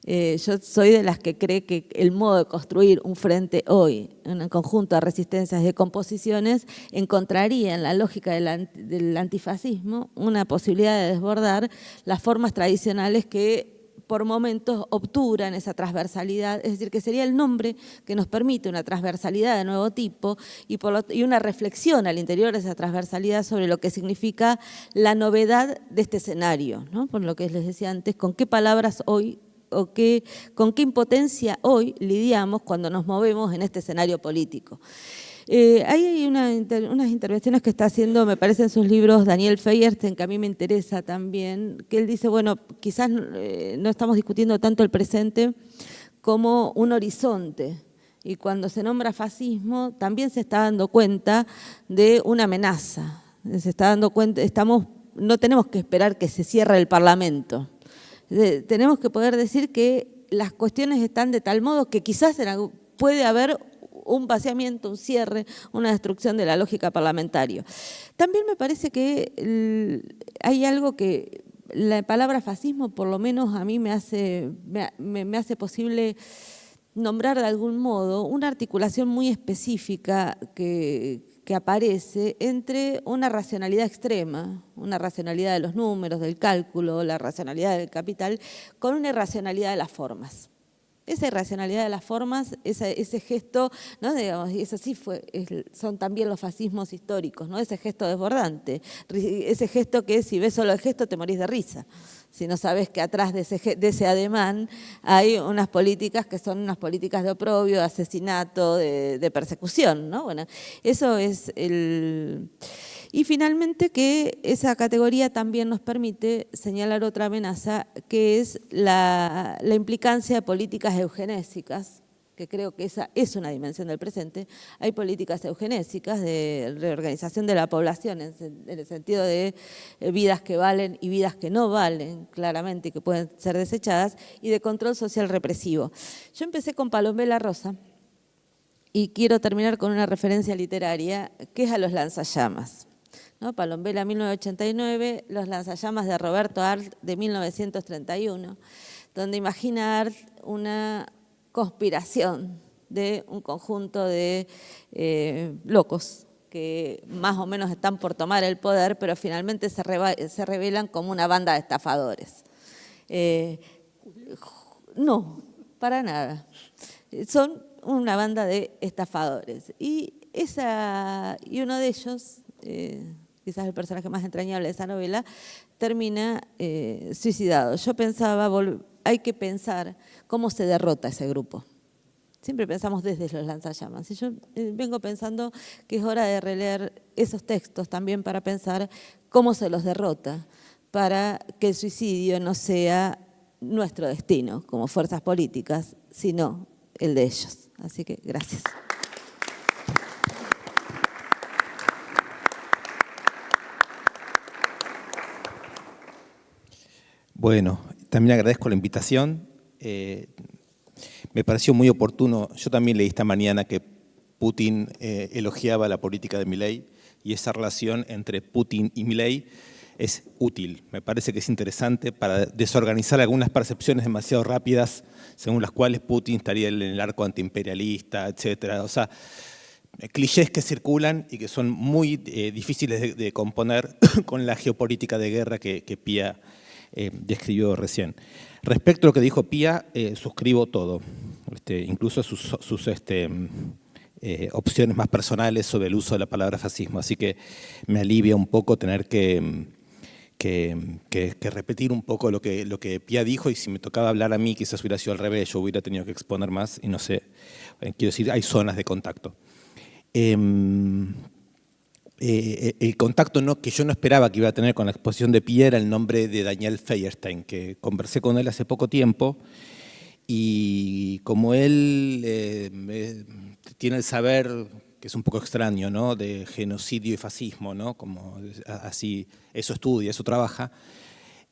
Yo soy de las que cree que el modo de construir un frente hoy, un conjunto de resistencias y de composiciones, encontraría en la lógica del antifascismo una posibilidad de desbordar las formas tradicionales que por momentos obturan esa transversalidad, es decir, que sería el nombre que nos permite una transversalidad de nuevo tipo y una reflexión al interior de esa transversalidad sobre lo que significa la novedad de este escenario, ¿no? Por lo que les decía antes, con qué palabras hoy con qué impotencia hoy lidiamos cuando nos movemos en este escenario político. Hay unas intervenciones que está haciendo, me parece, en sus libros Daniel Feierstein, que a mí me interesa también, que él dice, bueno, quizás no estamos discutiendo tanto el presente como un horizonte. Y cuando se nombra fascismo, también se está dando cuenta de una amenaza. Se está dando cuenta, no tenemos que esperar que se cierre el Parlamento. Tenemos que poder decir que las cuestiones están de tal modo que quizás puede haber un vaciamiento, un cierre, una destrucción de la lógica parlamentaria. También me parece que hay algo que la palabra fascismo, por lo menos a mí me hace posible nombrar de algún modo una articulación muy específica que aparece entre una racionalidad extrema, una racionalidad de los números, del cálculo, la racionalidad del capital, con una irracionalidad de las formas. Esa irracionalidad de las formas, ese gesto, ¿no? Digamos, y eso sí son también los fascismos históricos, ¿no? Ese gesto desbordante, ese gesto que si ves solo el gesto te morís de risa. Si no sabes que atrás de ese ademán hay unas políticas que son unas políticas de oprobio, de asesinato, de persecución, ¿no? Bueno, eso es Y finalmente que esa categoría también nos permite señalar otra amenaza, que es la implicancia de políticas eugenésicas, que creo que esa es una dimensión del presente. Hay políticas eugenésicas de reorganización de la población en el sentido de vidas que valen y vidas que no valen, claramente, y que pueden ser desechadas, y de control social represivo. Yo empecé con Palombela Rosa y quiero terminar con una referencia literaria que es a Los lanzallamas, ¿no? Palombela 1989, Los lanzallamas de Roberto Arlt de 1931, donde imagina Arlt una conspiración de un conjunto de locos que más o menos están por tomar el poder, pero finalmente se revelan como una banda de estafadores. No, para nada. Son una banda de estafadores. Y uno de ellos, quizás el personaje más entrañable de esa novela, termina suicidado. Yo pensaba, hay que pensar cómo se derrota ese grupo. Siempre pensamos desde Los lanzallamas. Y yo vengo pensando que es hora de releer esos textos también para pensar cómo se los derrota, para que el suicidio no sea nuestro destino como fuerzas políticas, sino el de ellos. Así que gracias. Bueno, también agradezco la invitación. Me pareció muy oportuno. Yo también leí esta mañana que Putin elogiaba la política de Milei y esa relación entre Putin y Milei es útil. Me parece que es interesante para desorganizar algunas percepciones demasiado rápidas según las cuales Putin estaría en el arco antiimperialista, etcétera. O sea, clichés que circulan y que son muy difíciles de componer con la geopolítica de guerra que Pía describió recién. Respecto a lo que dijo Pía, suscribo todo, incluso sus opciones más personales sobre el uso de la palabra fascismo, así que me alivia un poco tener que repetir un poco lo que Pía dijo, y si me tocaba hablar a mí quizás hubiera sido al revés, yo hubiera tenido que exponer más y no sé, quiero decir, hay zonas de contacto. El contacto que yo no esperaba que iba a tener con la exposición de Pía era el nombre de Daniel Feuerstein, que conversé con él hace poco tiempo, y como él tiene el saber, que es un poco extraño, ¿no?, de genocidio y fascismo, ¿no?, como así eso estudia, eso trabaja,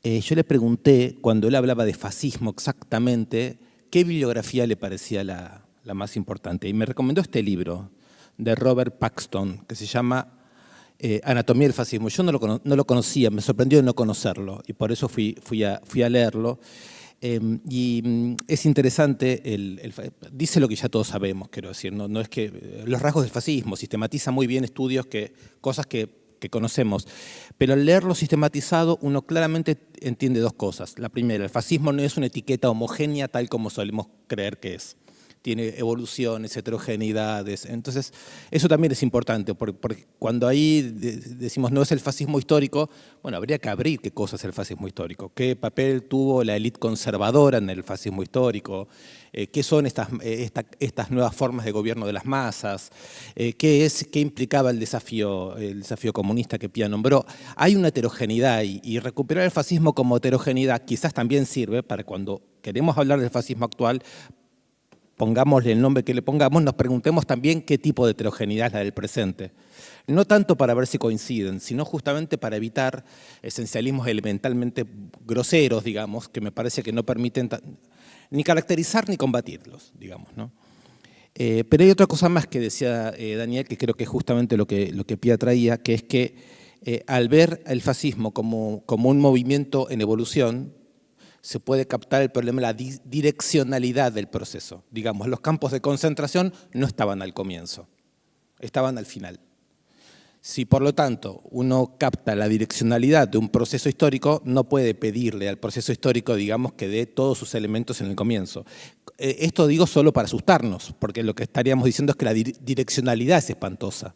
yo le pregunté, cuando él hablaba de fascismo exactamente, qué bibliografía le parecía la más importante, y me recomendó este libro de Robert Paxton, que se llama Anatomía del fascismo. Yo no lo conocía, me sorprendió no conocerlo, y por eso fui a leerlo. Y es interesante, dice lo que ya todos sabemos, quiero decir, no es que los rasgos del fascismo, sistematiza muy bien estudios, cosas que conocemos, pero al leerlo sistematizado uno claramente entiende dos cosas. La primera, el fascismo no es una etiqueta homogénea tal como solemos creer que es. Tiene evoluciones, heterogeneidades. Entonces, eso también es importante, porque cuando ahí decimos no es el fascismo histórico, bueno, habría que abrir qué cosa es el fascismo histórico, qué papel tuvo la élite conservadora en el fascismo histórico, qué son estas nuevas formas de gobierno de las masas, qué implicaba el desafío comunista que Pía nombró. Hay una heterogeneidad y recuperar el fascismo como heterogeneidad quizás también sirve para cuando queremos hablar del fascismo actual, pongámosle el nombre que le pongamos, nos preguntemos también qué tipo de heterogeneidad es la del presente. No tanto para ver si coinciden, sino justamente para evitar esencialismos elementalmente groseros, digamos, que me parece que no permiten ni caracterizar ni combatirlos, digamos, ¿no? Pero hay otra cosa más que decía Daniel, que creo que es justamente lo que Pía traía, que es que al ver el fascismo como un movimiento en evolución, se puede captar el problema de la direccionalidad del proceso. Digamos, los campos de concentración no estaban al comienzo, estaban al final. Si, por lo tanto, uno capta la direccionalidad de un proceso histórico, no puede pedirle al proceso histórico, digamos, que dé todos sus elementos en el comienzo. Esto digo solo para asustarnos, porque lo que estaríamos diciendo es que la direccionalidad es espantosa.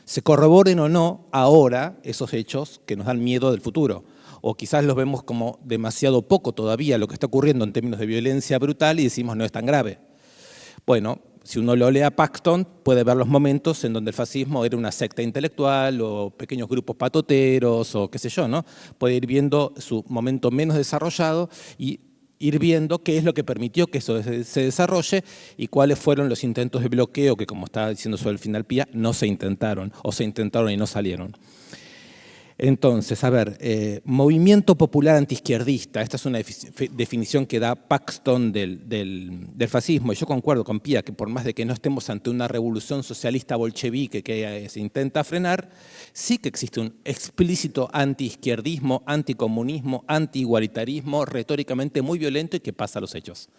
Se corroboren o no ahora esos hechos que nos dan miedo del futuro, o quizás los vemos como demasiado poco todavía lo que está ocurriendo en términos de violencia brutal y decimos no es tan grave. Bueno, si uno lo lee a Paxton, puede ver los momentos en donde el fascismo era una secta intelectual o pequeños grupos patoteros o qué sé yo, ¿no? Puede ir viendo su momento menos desarrollado y ir viendo qué es lo que permitió que eso se desarrolle y cuáles fueron los intentos de bloqueo que, como estaba diciendo sobre el final Pía, no se intentaron o se intentaron y no salieron. Entonces, a ver, movimiento popular antiizquierdista, esta es una definición que da Paxton del fascismo, y yo concuerdo con Pía que por más de que no estemos ante una revolución socialista bolchevique que se intenta frenar, sí que existe un explícito antiizquierdismo, anticomunismo, antiigualitarismo, retóricamente muy violento y que pasa a los hechos.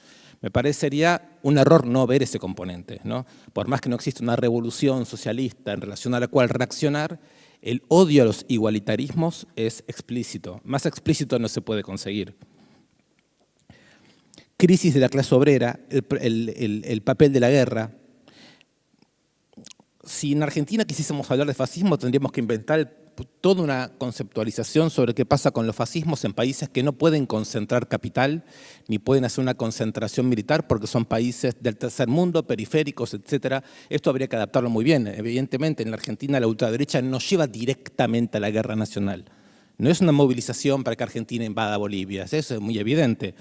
Me parecería un error no ver ese componente, ¿no? Por más que no exista una revolución socialista en relación a la cual reaccionar, el odio a los igualitarismos es explícito. Más explícito no se puede conseguir. Crisis de la clase obrera, el papel de la guerra. Si en Argentina quisiésemos hablar de fascismo, tendríamos que inventar toda una conceptualización sobre qué pasa con los fascismos en países que no pueden concentrar capital, ni pueden hacer una concentración militar porque son países del tercer mundo, periféricos, etc. Esto habría que adaptarlo muy bien. Evidentemente, en la Argentina la ultraderecha no lleva directamente a la guerra nacional. No es una movilización para que Argentina invada Bolivia, eso es muy evidente.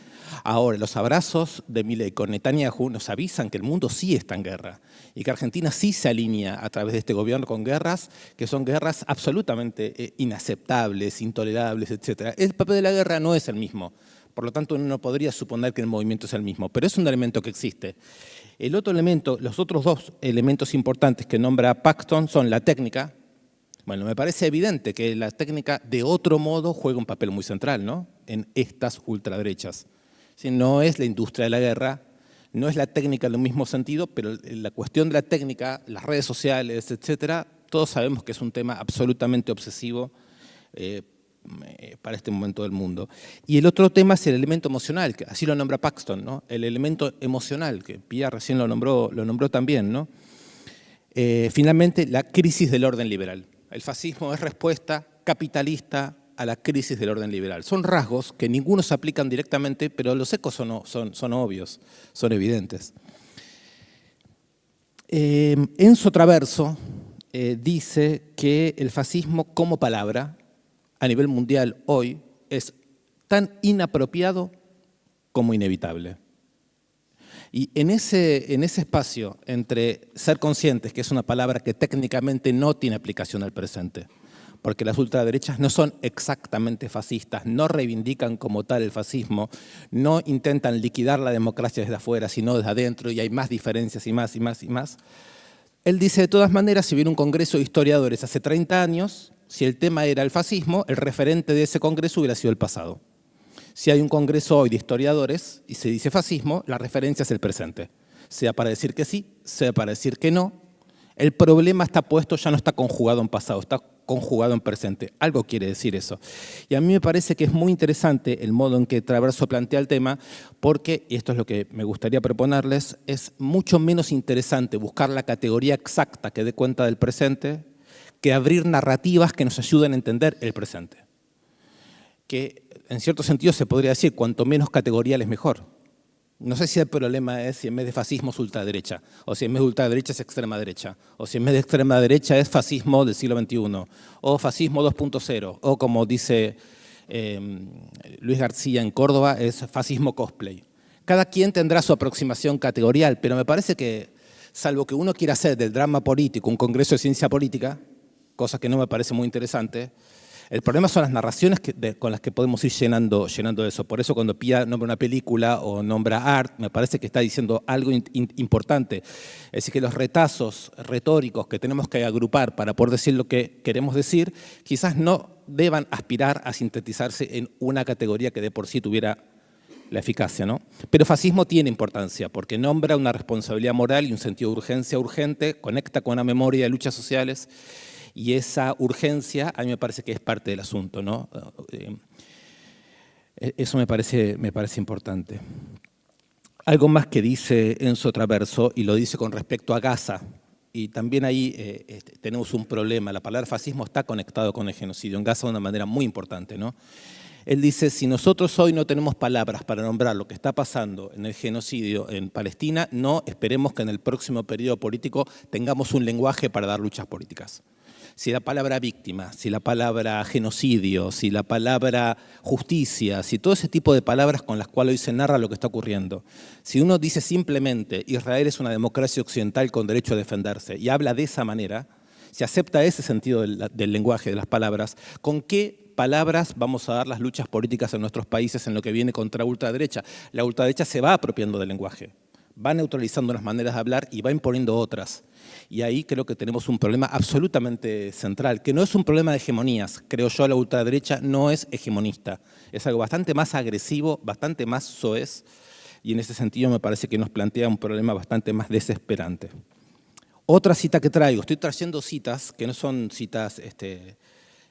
Ahora, los abrazos de Milei con Netanyahu nos avisan que el mundo sí está en guerra y que Argentina sí se alinea a través de este gobierno con guerras que son guerras absolutamente inaceptables, intolerables, etc. El papel de la guerra no es el mismo, por lo tanto uno no podría suponer que el movimiento es el mismo, pero es un elemento que existe. El otro elemento, los otros dos elementos importantes que nombra Paxton son la técnica. Bueno, me parece evidente que la técnica de otro modo juega un papel muy central, ¿no?, en estas ultraderechas. Si no es la industria de la guerra, no es la técnica en el mismo sentido, pero la cuestión de la técnica, las redes sociales, etcétera, todos sabemos que es un tema absolutamente obsesivo para este momento del mundo. Y el otro tema es el elemento emocional, que así lo nombra Paxton, ¿no?, el elemento emocional, que Pia recién lo nombró también, ¿no? Finalmente, la crisis del orden liberal. El fascismo es respuesta capitalista a la crisis del orden liberal. Son rasgos que ninguno se aplican directamente, pero los ecos son obvios, son evidentes. Enzo Traverso dice que el fascismo como palabra a nivel mundial hoy es tan inapropiado como inevitable. Y en ese espacio entre ser conscientes que es una palabra que técnicamente no tiene aplicación al presente, porque las ultraderechas no son exactamente fascistas, no reivindican como tal el fascismo, no intentan liquidar la democracia desde afuera, sino desde adentro, y hay más diferencias y más y más y más. Él dice, de todas maneras, si hubiera un congreso de historiadores hace 30 años, si el tema era el fascismo, el referente de ese congreso hubiera sido el pasado. Si hay un congreso hoy de historiadores y se dice fascismo, la referencia es el presente. Sea para decir que sí, sea para decir que no. El problema está puesto, ya no está conjugado en pasado, está conjugado en presente. Algo quiere decir eso. Y a mí me parece que es muy interesante el modo en que Traverso plantea el tema, porque, y esto es lo que me gustaría proponerles, es mucho menos interesante buscar la categoría exacta que dé cuenta del presente que abrir narrativas que nos ayuden a entender el presente. Que en cierto sentido se podría decir, cuanto menos categorial es mejor. No sé si el problema es si en vez de fascismo es ultraderecha, o si en vez de ultraderecha es extrema derecha, o si en vez de extrema derecha es fascismo del siglo XXI, o fascismo 2.0, o como dice Luis García en Córdoba, es fascismo cosplay. Cada quien tendrá su aproximación categorial, pero me parece que, salvo que uno quiera hacer del drama político un congreso de ciencia política, cosa que no me parece muy interesante, el problema son las narraciones con las que podemos ir llenando eso. Por eso cuando Pia nombra una película o nombra art, me parece que está diciendo algo importante. Es decir, que los retazos retóricos que tenemos que agrupar para poder decir lo que queremos decir, quizás no deban aspirar a sintetizarse en una categoría que de por sí tuviera la eficacia, ¿no? Pero fascismo tiene importancia porque nombra una responsabilidad moral y un sentido de urgencia urgente, conecta con una memoria de luchas sociales. Y esa urgencia a mí me parece que es parte del asunto, ¿no? Eso me parece importante. Algo más que dice Enzo Traverso, y lo dice con respecto a Gaza, y también ahí tenemos un problema. La palabra fascismo está conectado con el genocidio en Gaza de una manera muy importante, ¿no? Él dice, si nosotros hoy no tenemos palabras para nombrar lo que está pasando en el genocidio en Palestina, no esperemos que en el próximo periodo político tengamos un lenguaje para dar luchas políticas. Si la palabra víctima, si la palabra genocidio, si la palabra justicia, si todo ese tipo de palabras con las cuales hoy se narra lo que está ocurriendo, si uno dice simplemente Israel es una democracia occidental con derecho a defenderse y habla de esa manera, si acepta ese sentido del lenguaje, de las palabras, ¿con qué palabras vamos a dar las luchas políticas en nuestros países en lo que viene contra la ultraderecha? La ultraderecha se va apropiando del lenguaje, va neutralizando unas maneras de hablar y va imponiendo otras. Y ahí creo que tenemos un problema absolutamente central, que no es un problema de hegemonías. Creo yo, la ultraderecha no es hegemonista. Es algo bastante más agresivo, bastante más soez, y en ese sentido me parece que nos plantea un problema bastante más desesperante. Otra cita que traigo, estoy trayendo citas que no son citas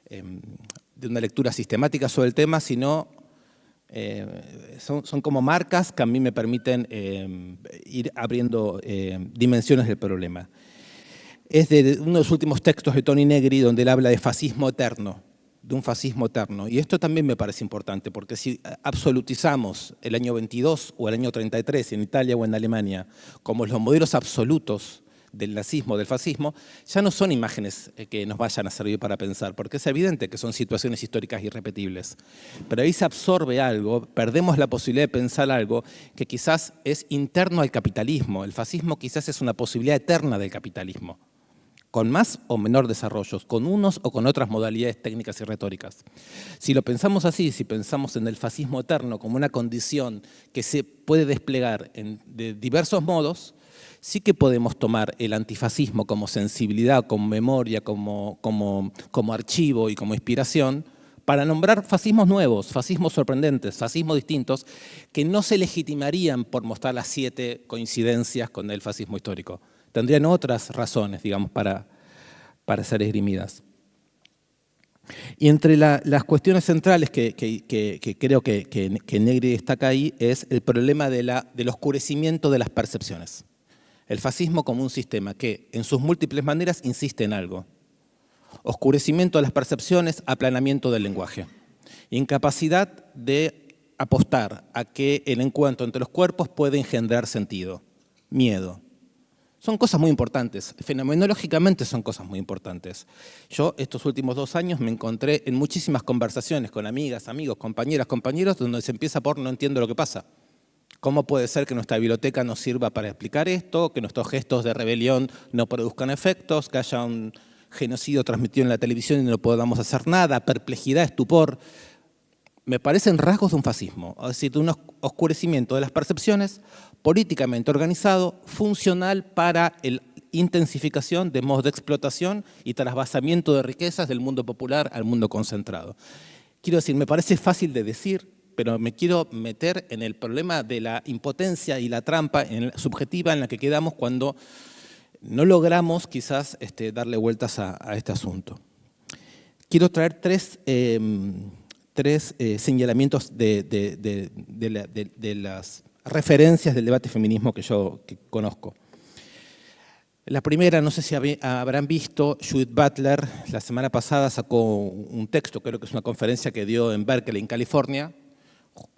de una lectura sistemática sobre el tema, sino son como marcas que a mí me permiten ir abriendo dimensiones del problema. Es de uno de los últimos textos de Toni Negri, donde él habla de fascismo eterno, de un fascismo eterno. Y esto también me parece importante, porque si absolutizamos el año 22 o el año 33 en Italia o en Alemania como los modelos absolutos del nazismo, del fascismo, ya no son imágenes que nos vayan a servir para pensar, porque es evidente que son situaciones históricas irrepetibles. Pero ahí se absorbe algo, perdemos la posibilidad de pensar algo que quizás es interno al capitalismo. El fascismo quizás es una posibilidad eterna del capitalismo, con más o menor desarrollos, con unos o con otras modalidades técnicas y retóricas. Si lo pensamos así, si pensamos en el fascismo eterno como una condición que se puede desplegar de diversos modos, sí que podemos tomar el antifascismo como sensibilidad, como memoria, como archivo y como inspiración para nombrar fascismos nuevos, fascismos sorprendentes, fascismos distintos, que no se legitimarían por mostrar las 7 coincidencias con el fascismo histórico. Tendrían otras razones, digamos, para ser esgrimidas. Y entre las cuestiones centrales que creo que Negri destaca ahí es el problema del oscurecimiento de las percepciones. El fascismo como un sistema que, en sus múltiples maneras, insiste en algo. Oscurecimiento de las percepciones, aplanamiento del lenguaje. Incapacidad de apostar a que el encuentro entre los cuerpos puede engendrar sentido. Miedo. Son cosas muy importantes, fenomenológicamente son cosas muy importantes. Yo estos últimos 2 años me encontré en muchísimas conversaciones con amigas, amigos, compañeras, compañeros, donde se empieza por no entiendo lo que pasa. ¿Cómo puede ser que nuestra biblioteca nos sirva para explicar esto, que nuestros gestos de rebelión no produzcan efectos, que haya un genocidio transmitido en la televisión y no podamos hacer nada, perplejidad, estupor? Me parecen rasgos de un fascismo, es decir, de un oscurecimiento de las percepciones, políticamente organizado, funcional para la intensificación de modos de explotación y trasvasamiento de riquezas del mundo popular al mundo concentrado. Quiero decir, me parece fácil de decir, pero me quiero meter en el problema de la impotencia y la trampa subjetiva en la que quedamos cuando no logramos quizás darle vueltas a este asunto. Quiero traer tres señalamientos de las referencias del debate feminismo que conozco. La primera, no sé si habrán visto, Judith Butler la semana pasada sacó un texto, creo que es una conferencia que dio en Berkeley, en California,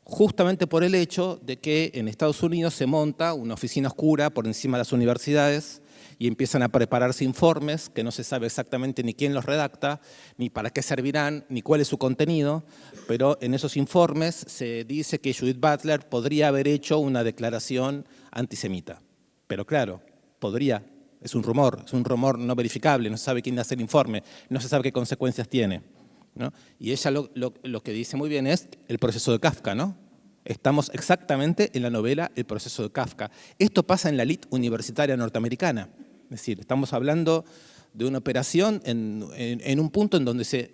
justamente por el hecho de que en Estados Unidos se monta una oficina oscura por encima de las universidades y empiezan a prepararse informes que no se sabe exactamente ni quién los redacta, ni para qué servirán, ni cuál es su contenido, pero en esos informes se dice que Judith Butler podría haber hecho una declaración antisemita. Pero claro, podría, es un rumor no verificable, no se sabe quién hace el informe, no se sabe qué consecuencias tiene, ¿no? Y ella lo que dice muy bien es el proceso de Kafka, ¿no? Estamos exactamente en la novela El proceso de Kafka. Esto pasa en la elite universitaria norteamericana. Es decir, estamos hablando de una operación en un punto en donde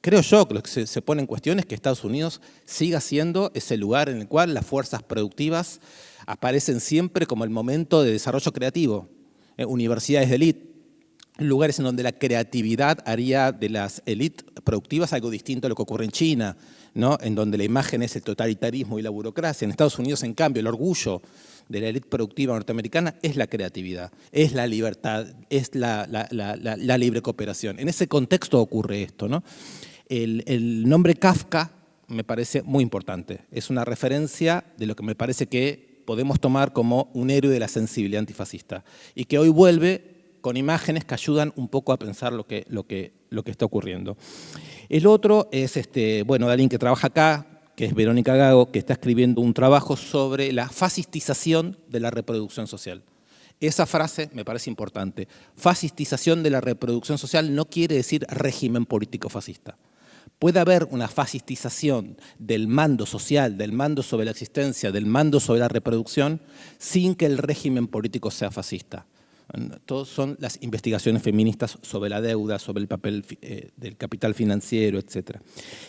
creo yo que lo que se pone en cuestión es que Estados Unidos siga siendo ese lugar en el cual las fuerzas productivas aparecen siempre como el momento de desarrollo creativo. Universidades de élite, lugares en donde la creatividad haría de las élites productivas algo distinto a lo que ocurre en China, ¿no? En donde la imagen es el totalitarismo y la burocracia. En Estados Unidos, en cambio, el orgullo de la élite productiva norteamericana es la creatividad, es la libertad, es la libre cooperación. En ese contexto ocurre esto, ¿no? El nombre Kafka me parece muy importante. Es una referencia de lo que me parece que podemos tomar como un héroe de la sensibilidad antifascista y que hoy vuelve con imágenes que ayudan un poco a pensar lo que está ocurriendo. El otro es de alguien que trabaja acá, que es Verónica Gago, que está escribiendo un trabajo sobre la fascistización de la reproducción social. Esa frase me parece importante. Fascistización de la reproducción social no quiere decir régimen político fascista. Puede haber una fascistización del mando social, del mando sobre la existencia, del mando sobre la reproducción, sin que el régimen político sea fascista. Todos son las investigaciones feministas sobre la deuda, sobre el papel del capital financiero, etc.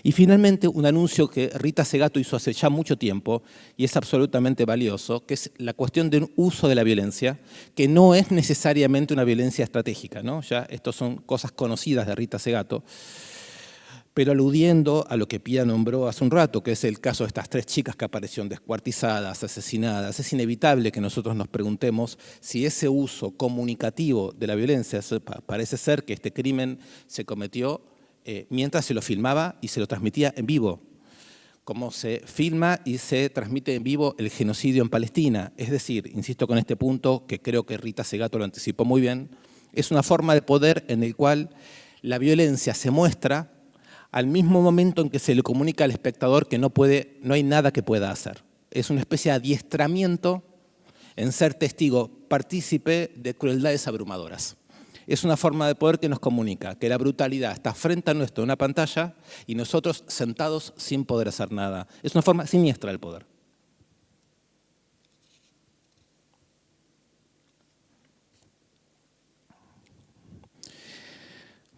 Y finalmente, un anuncio que Rita Segato hizo hace ya mucho tiempo y es absolutamente valioso, que es la cuestión del uso de la violencia, que no es necesariamente una violencia estratégica, ¿no? Ya estas son cosas conocidas de Rita Segato, pero aludiendo a lo que Pía nombró hace un rato, que es el caso de estas 3 chicas que aparecieron descuartizadas, asesinadas. Es inevitable que nosotros nos preguntemos si ese uso comunicativo de la violencia, parece ser que este crimen se cometió mientras se lo filmaba y se lo transmitía en vivo. cómo se filma y se transmite en vivo el genocidio en Palestina. Es decir, insisto con este punto, que creo que Rita Segato lo anticipó muy bien, es una forma de poder en el cual la violencia se muestra al mismo momento en que se le comunica al espectador que no hay nada que pueda hacer. Es una especie de adiestramiento en ser testigo, partícipe de crueldades abrumadoras. Es una forma de poder que nos comunica que la brutalidad está frente a nuestro en una pantalla y nosotros sentados sin poder hacer nada. Es una forma siniestra del poder.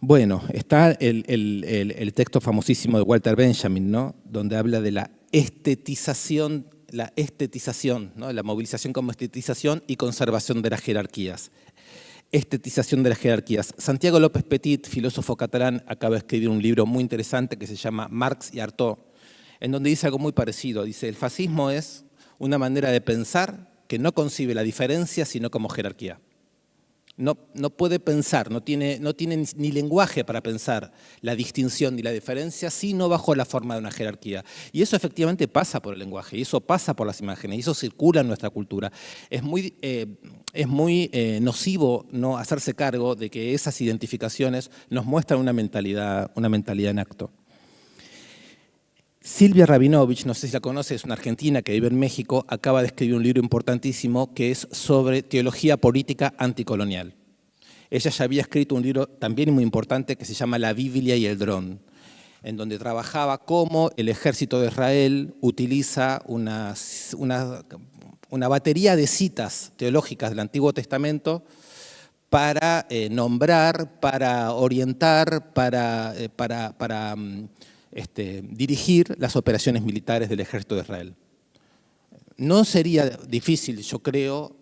Bueno, está el texto famosísimo de Walter Benjamin, ¿no? Donde habla de la estetización, ¿no? La movilización como estetización y conservación de las jerarquías. Estetización de las jerarquías. Santiago López Petit, filósofo catalán, acaba de escribir un libro muy interesante que se llama Marx y Artaud, en donde dice algo muy parecido. Dice, el fascismo es una manera de pensar que no concibe la diferencia sino como jerarquía. No puede pensar, no tiene ni lenguaje para pensar la distinción ni la diferencia, sino bajo la forma de una jerarquía. Y eso efectivamente pasa por el lenguaje, y eso pasa por las imágenes, y eso circula en nuestra cultura. Es muy nocivo no hacerse cargo de que esas identificaciones nos muestran una mentalidad en acto. Silvia Rabinovich, no sé si la conoce, es una argentina que vive en México, acaba de escribir un libro importantísimo que es sobre teología política anticolonial. Ella ya había escrito un libro también muy importante que se llama La Biblia y el dron, en donde trabajaba cómo el ejército de Israel utiliza una batería de citas teológicas del Antiguo Testamento para nombrar, para orientar, para dirigir las operaciones militares del ejército de Israel. No sería difícil, yo creo,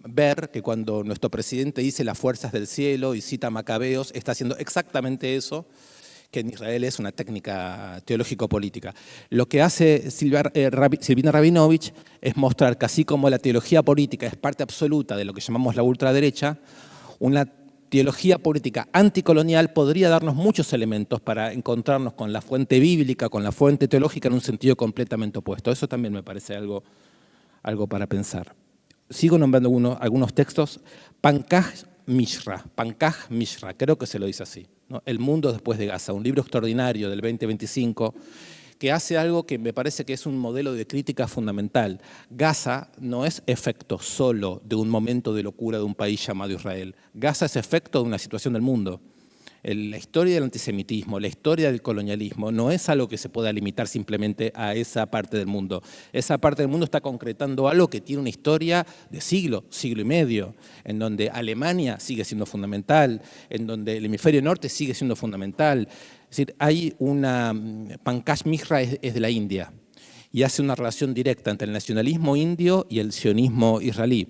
ver que cuando nuestro presidente dice las fuerzas del cielo y cita Macabeos, está haciendo exactamente eso, que en Israel es una técnica teológico-política. Lo que hace Silvina Rabinovich es mostrar que así como la teología política es parte absoluta de lo que llamamos la ultraderecha, una teología política anticolonial podría darnos muchos elementos para encontrarnos con la fuente bíblica, con la fuente teológica en un sentido completamente opuesto. Eso también me parece algo para pensar. Sigo nombrando algunos textos. Pankaj Mishra, creo que se lo dice así, ¿no? El mundo después de Gaza, un libro extraordinario del 2025 que hace algo que me parece que es un modelo de crítica fundamental. Gaza no es efecto solo de un momento de locura de un país llamado Israel. Gaza es efecto de una situación del mundo. La historia del antisemitismo, la historia del colonialismo, no es algo que se pueda limitar simplemente a esa parte del mundo. Esa parte del mundo está concretando algo que tiene una historia de siglo y medio, en donde Alemania sigue siendo fundamental, en donde el hemisferio norte sigue siendo fundamental. Es decir, Pankaj Mishra es de la India y hace una relación directa entre el nacionalismo indio y el sionismo israelí.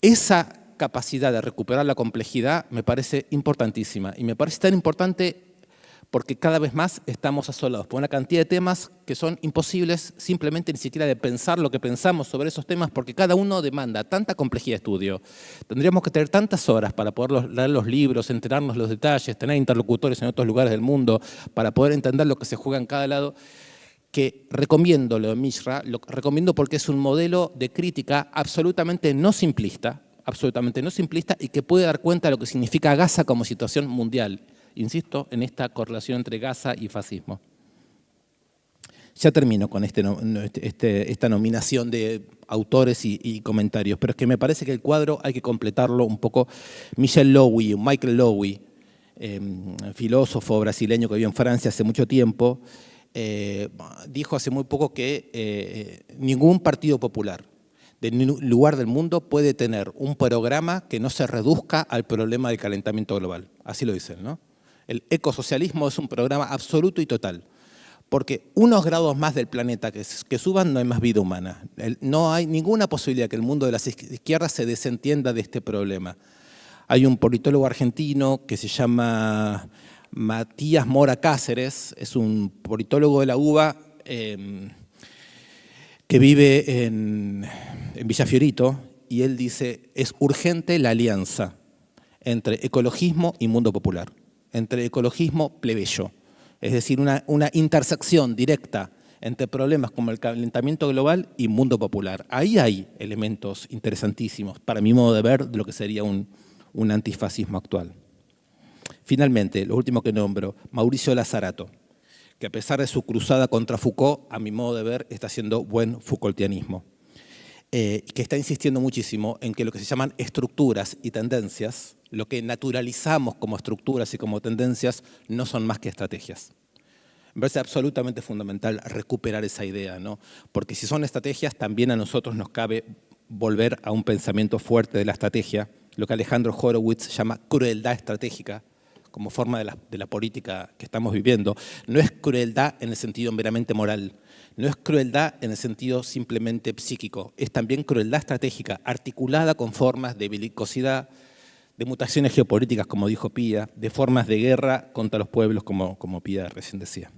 Esa capacidad de recuperar la complejidad me parece importantísima y me parece tan importante porque cada vez más estamos asolados por una cantidad de temas que son imposibles simplemente ni siquiera de pensar lo que pensamos sobre esos temas porque cada uno demanda tanta complejidad de estudio. Tendríamos que tener tantas horas para poder leer los libros, enterarnos los detalles, tener interlocutores en otros lugares del mundo para poder entender lo que se juega en cada lado, que recomiendo lo de Mishra, lo recomiendo porque es un modelo de crítica absolutamente no simplista y que puede dar cuenta de lo que significa Gaza como situación mundial. Insisto en esta correlación entre Gaza y fascismo. Ya termino con esta nominación de autores y comentarios, pero es que me parece que el cuadro hay que completarlo un poco. Michael Lowy, filósofo brasileño que vivió en Francia hace mucho tiempo, dijo hace muy poco que ningún partido popular de ningún lugar del mundo puede tener un programa que no se reduzca al problema del calentamiento global. Así lo dicen, ¿no? El ecosocialismo es un programa absoluto y total, porque unos grados más del planeta que suban no hay más vida humana. No hay ninguna posibilidad que el mundo de las izquierdas se desentienda de este problema. Hay un politólogo argentino que se llama Matías Mora Cáceres, es un politólogo de la UBA, que vive en Villa Fiorito, y él dice, es urgente la alianza entre ecologismo y mundo popular, entre ecologismo plebeyo, es decir, una intersección directa entre problemas como el calentamiento global y mundo popular. Ahí hay elementos interesantísimos, para mi modo de ver, de lo que sería un antifascismo actual. Finalmente, lo último que nombro, Mauricio Lazarato, que a pesar de su cruzada contra Foucault, a mi modo de ver, está haciendo buen Foucaultianismo, que está insistiendo muchísimo en que lo que se llaman estructuras y tendencias, lo que naturalizamos como estructuras y como tendencias, no son más que estrategias. Me parece absolutamente fundamental recuperar esa idea, ¿no? Porque si son estrategias, también a nosotros nos cabe volver a un pensamiento fuerte de la estrategia, lo que Alejandro Horowitz llama crueldad estratégica, como forma de la política que estamos viviendo. No es crueldad en el sentido meramente moral, no es crueldad en el sentido simplemente psíquico, es también crueldad estratégica, articulada con formas de belicosidad, de mutaciones geopolíticas, como dijo Pía, de formas de guerra contra los pueblos, como Pía recién decía.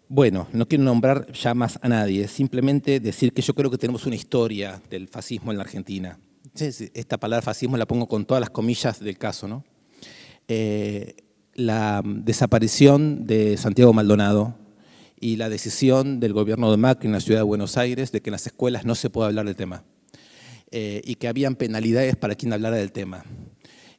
Bueno, no quiero nombrar ya más a nadie, simplemente decir que yo creo que tenemos una historia del fascismo en la Argentina. Esta palabra fascismo la pongo con todas las comillas del caso, ¿no? La desaparición de Santiago Maldonado y la decisión del gobierno de Macri en la ciudad de Buenos Aires de que en las escuelas no se puede hablar del tema y que habían penalidades para quien hablara del tema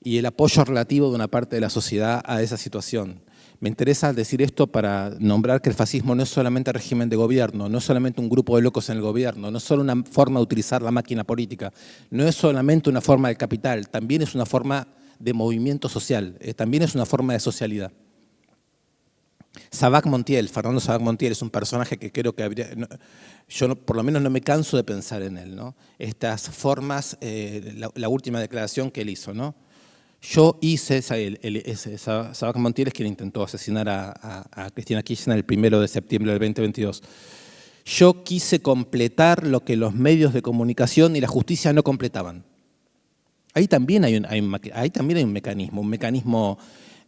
y el apoyo relativo de una parte de la sociedad a esa situación. Me interesa decir esto para nombrar que el fascismo no es solamente régimen de gobierno, no es solamente un grupo de locos en el gobierno, no es solo una forma de utilizar la máquina política, no es solamente una forma del capital, también es una forma de movimiento social, también es una forma de socialidad. Sabac Montiel, Fernando Sabac Montiel es un personaje que creo que habría, yo por lo menos no me canso de pensar en él, ¿no? Estas formas, la última declaración que él hizo, ¿no? Yo hice, Sabac Montiel es quien intentó asesinar a Cristina Kirchner el 1 de septiembre del 2022. Yo quise completar lo que los medios de comunicación y la justicia no completaban. Ahí también hay un mecanismo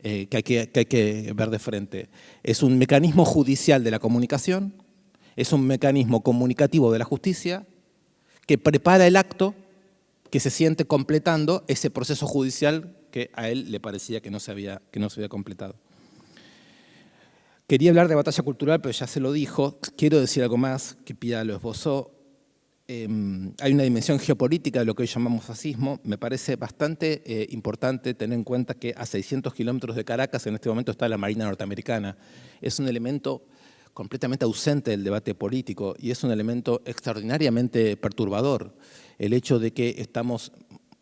que hay que ver de frente. Es un mecanismo judicial de la comunicación, es un mecanismo comunicativo de la justicia que prepara el acto que se siente completando ese proceso judicial que a él le parecía que no se había completado. Quería hablar de batalla cultural, pero ya se lo dijo. Quiero decir algo más, que Pía lo esbozó. Hay una dimensión geopolítica de lo que hoy llamamos fascismo. Me parece bastante importante tener en cuenta que a 600 kilómetros de Caracas en este momento está la Marina norteamericana. Es un elemento completamente ausente del debate político y es un elemento extraordinariamente perturbador. El hecho de que estamos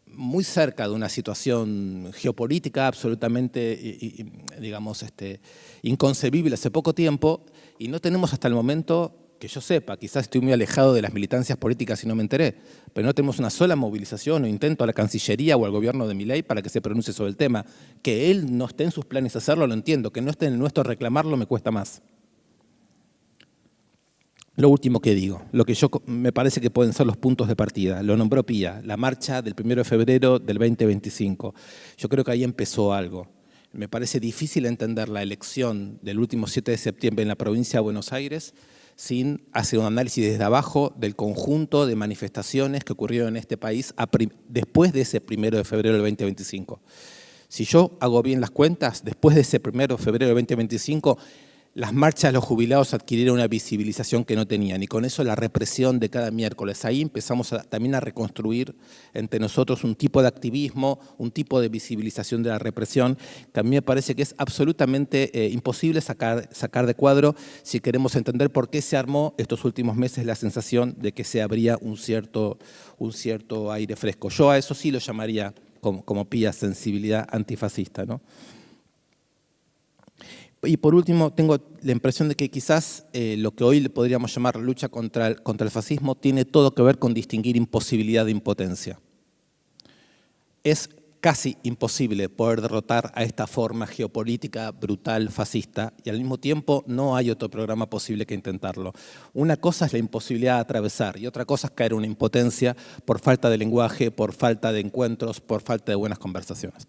muy cerca de una situación geopolítica absolutamente, digamos, inconcebible hace poco tiempo y no tenemos hasta el momento, que yo sepa, quizás estoy muy alejado de las militancias políticas y no me enteré, pero no tenemos una sola movilización o intento a la Cancillería o al gobierno de Milei para que se pronuncie sobre el tema. Que él no esté en sus planes hacerlo, lo entiendo, que no esté en el nuestro reclamarlo me cuesta más. Lo último que digo, lo que yo me parece que pueden ser los puntos de partida, lo nombró Pía, la marcha del 1 de febrero del 2025. Yo creo que ahí empezó algo. Me parece difícil entender la elección del último 7 de septiembre en la provincia de Buenos Aires sin hacer un análisis desde abajo del conjunto de manifestaciones que ocurrieron en este país después de ese 1 de febrero del 2025. Si yo hago bien las cuentas, después de ese 1 de febrero del 2025, las marchas de los jubilados adquirieron una visibilización que no tenían y con eso la represión de cada miércoles. Ahí empezamos también a reconstruir entre nosotros un tipo de activismo, un tipo de visibilización de la represión que a mí me parece que es absolutamente imposible sacar de cuadro si queremos entender por qué se armó estos últimos meses la sensación de que se abría un cierto aire fresco. Yo a eso sí lo llamaría, como Pía, sensibilidad antifascista, ¿no? Y por último, tengo la impresión de que quizás lo que hoy le podríamos llamar lucha contra el fascismo tiene todo que ver con distinguir imposibilidad de impotencia. Es casi imposible poder derrotar a esta forma geopolítica brutal fascista y al mismo tiempo no hay otro programa posible que intentarlo. Una cosa es la imposibilidad de atravesar y otra cosa es caer en una impotencia por falta de lenguaje, por falta de encuentros, por falta de buenas conversaciones.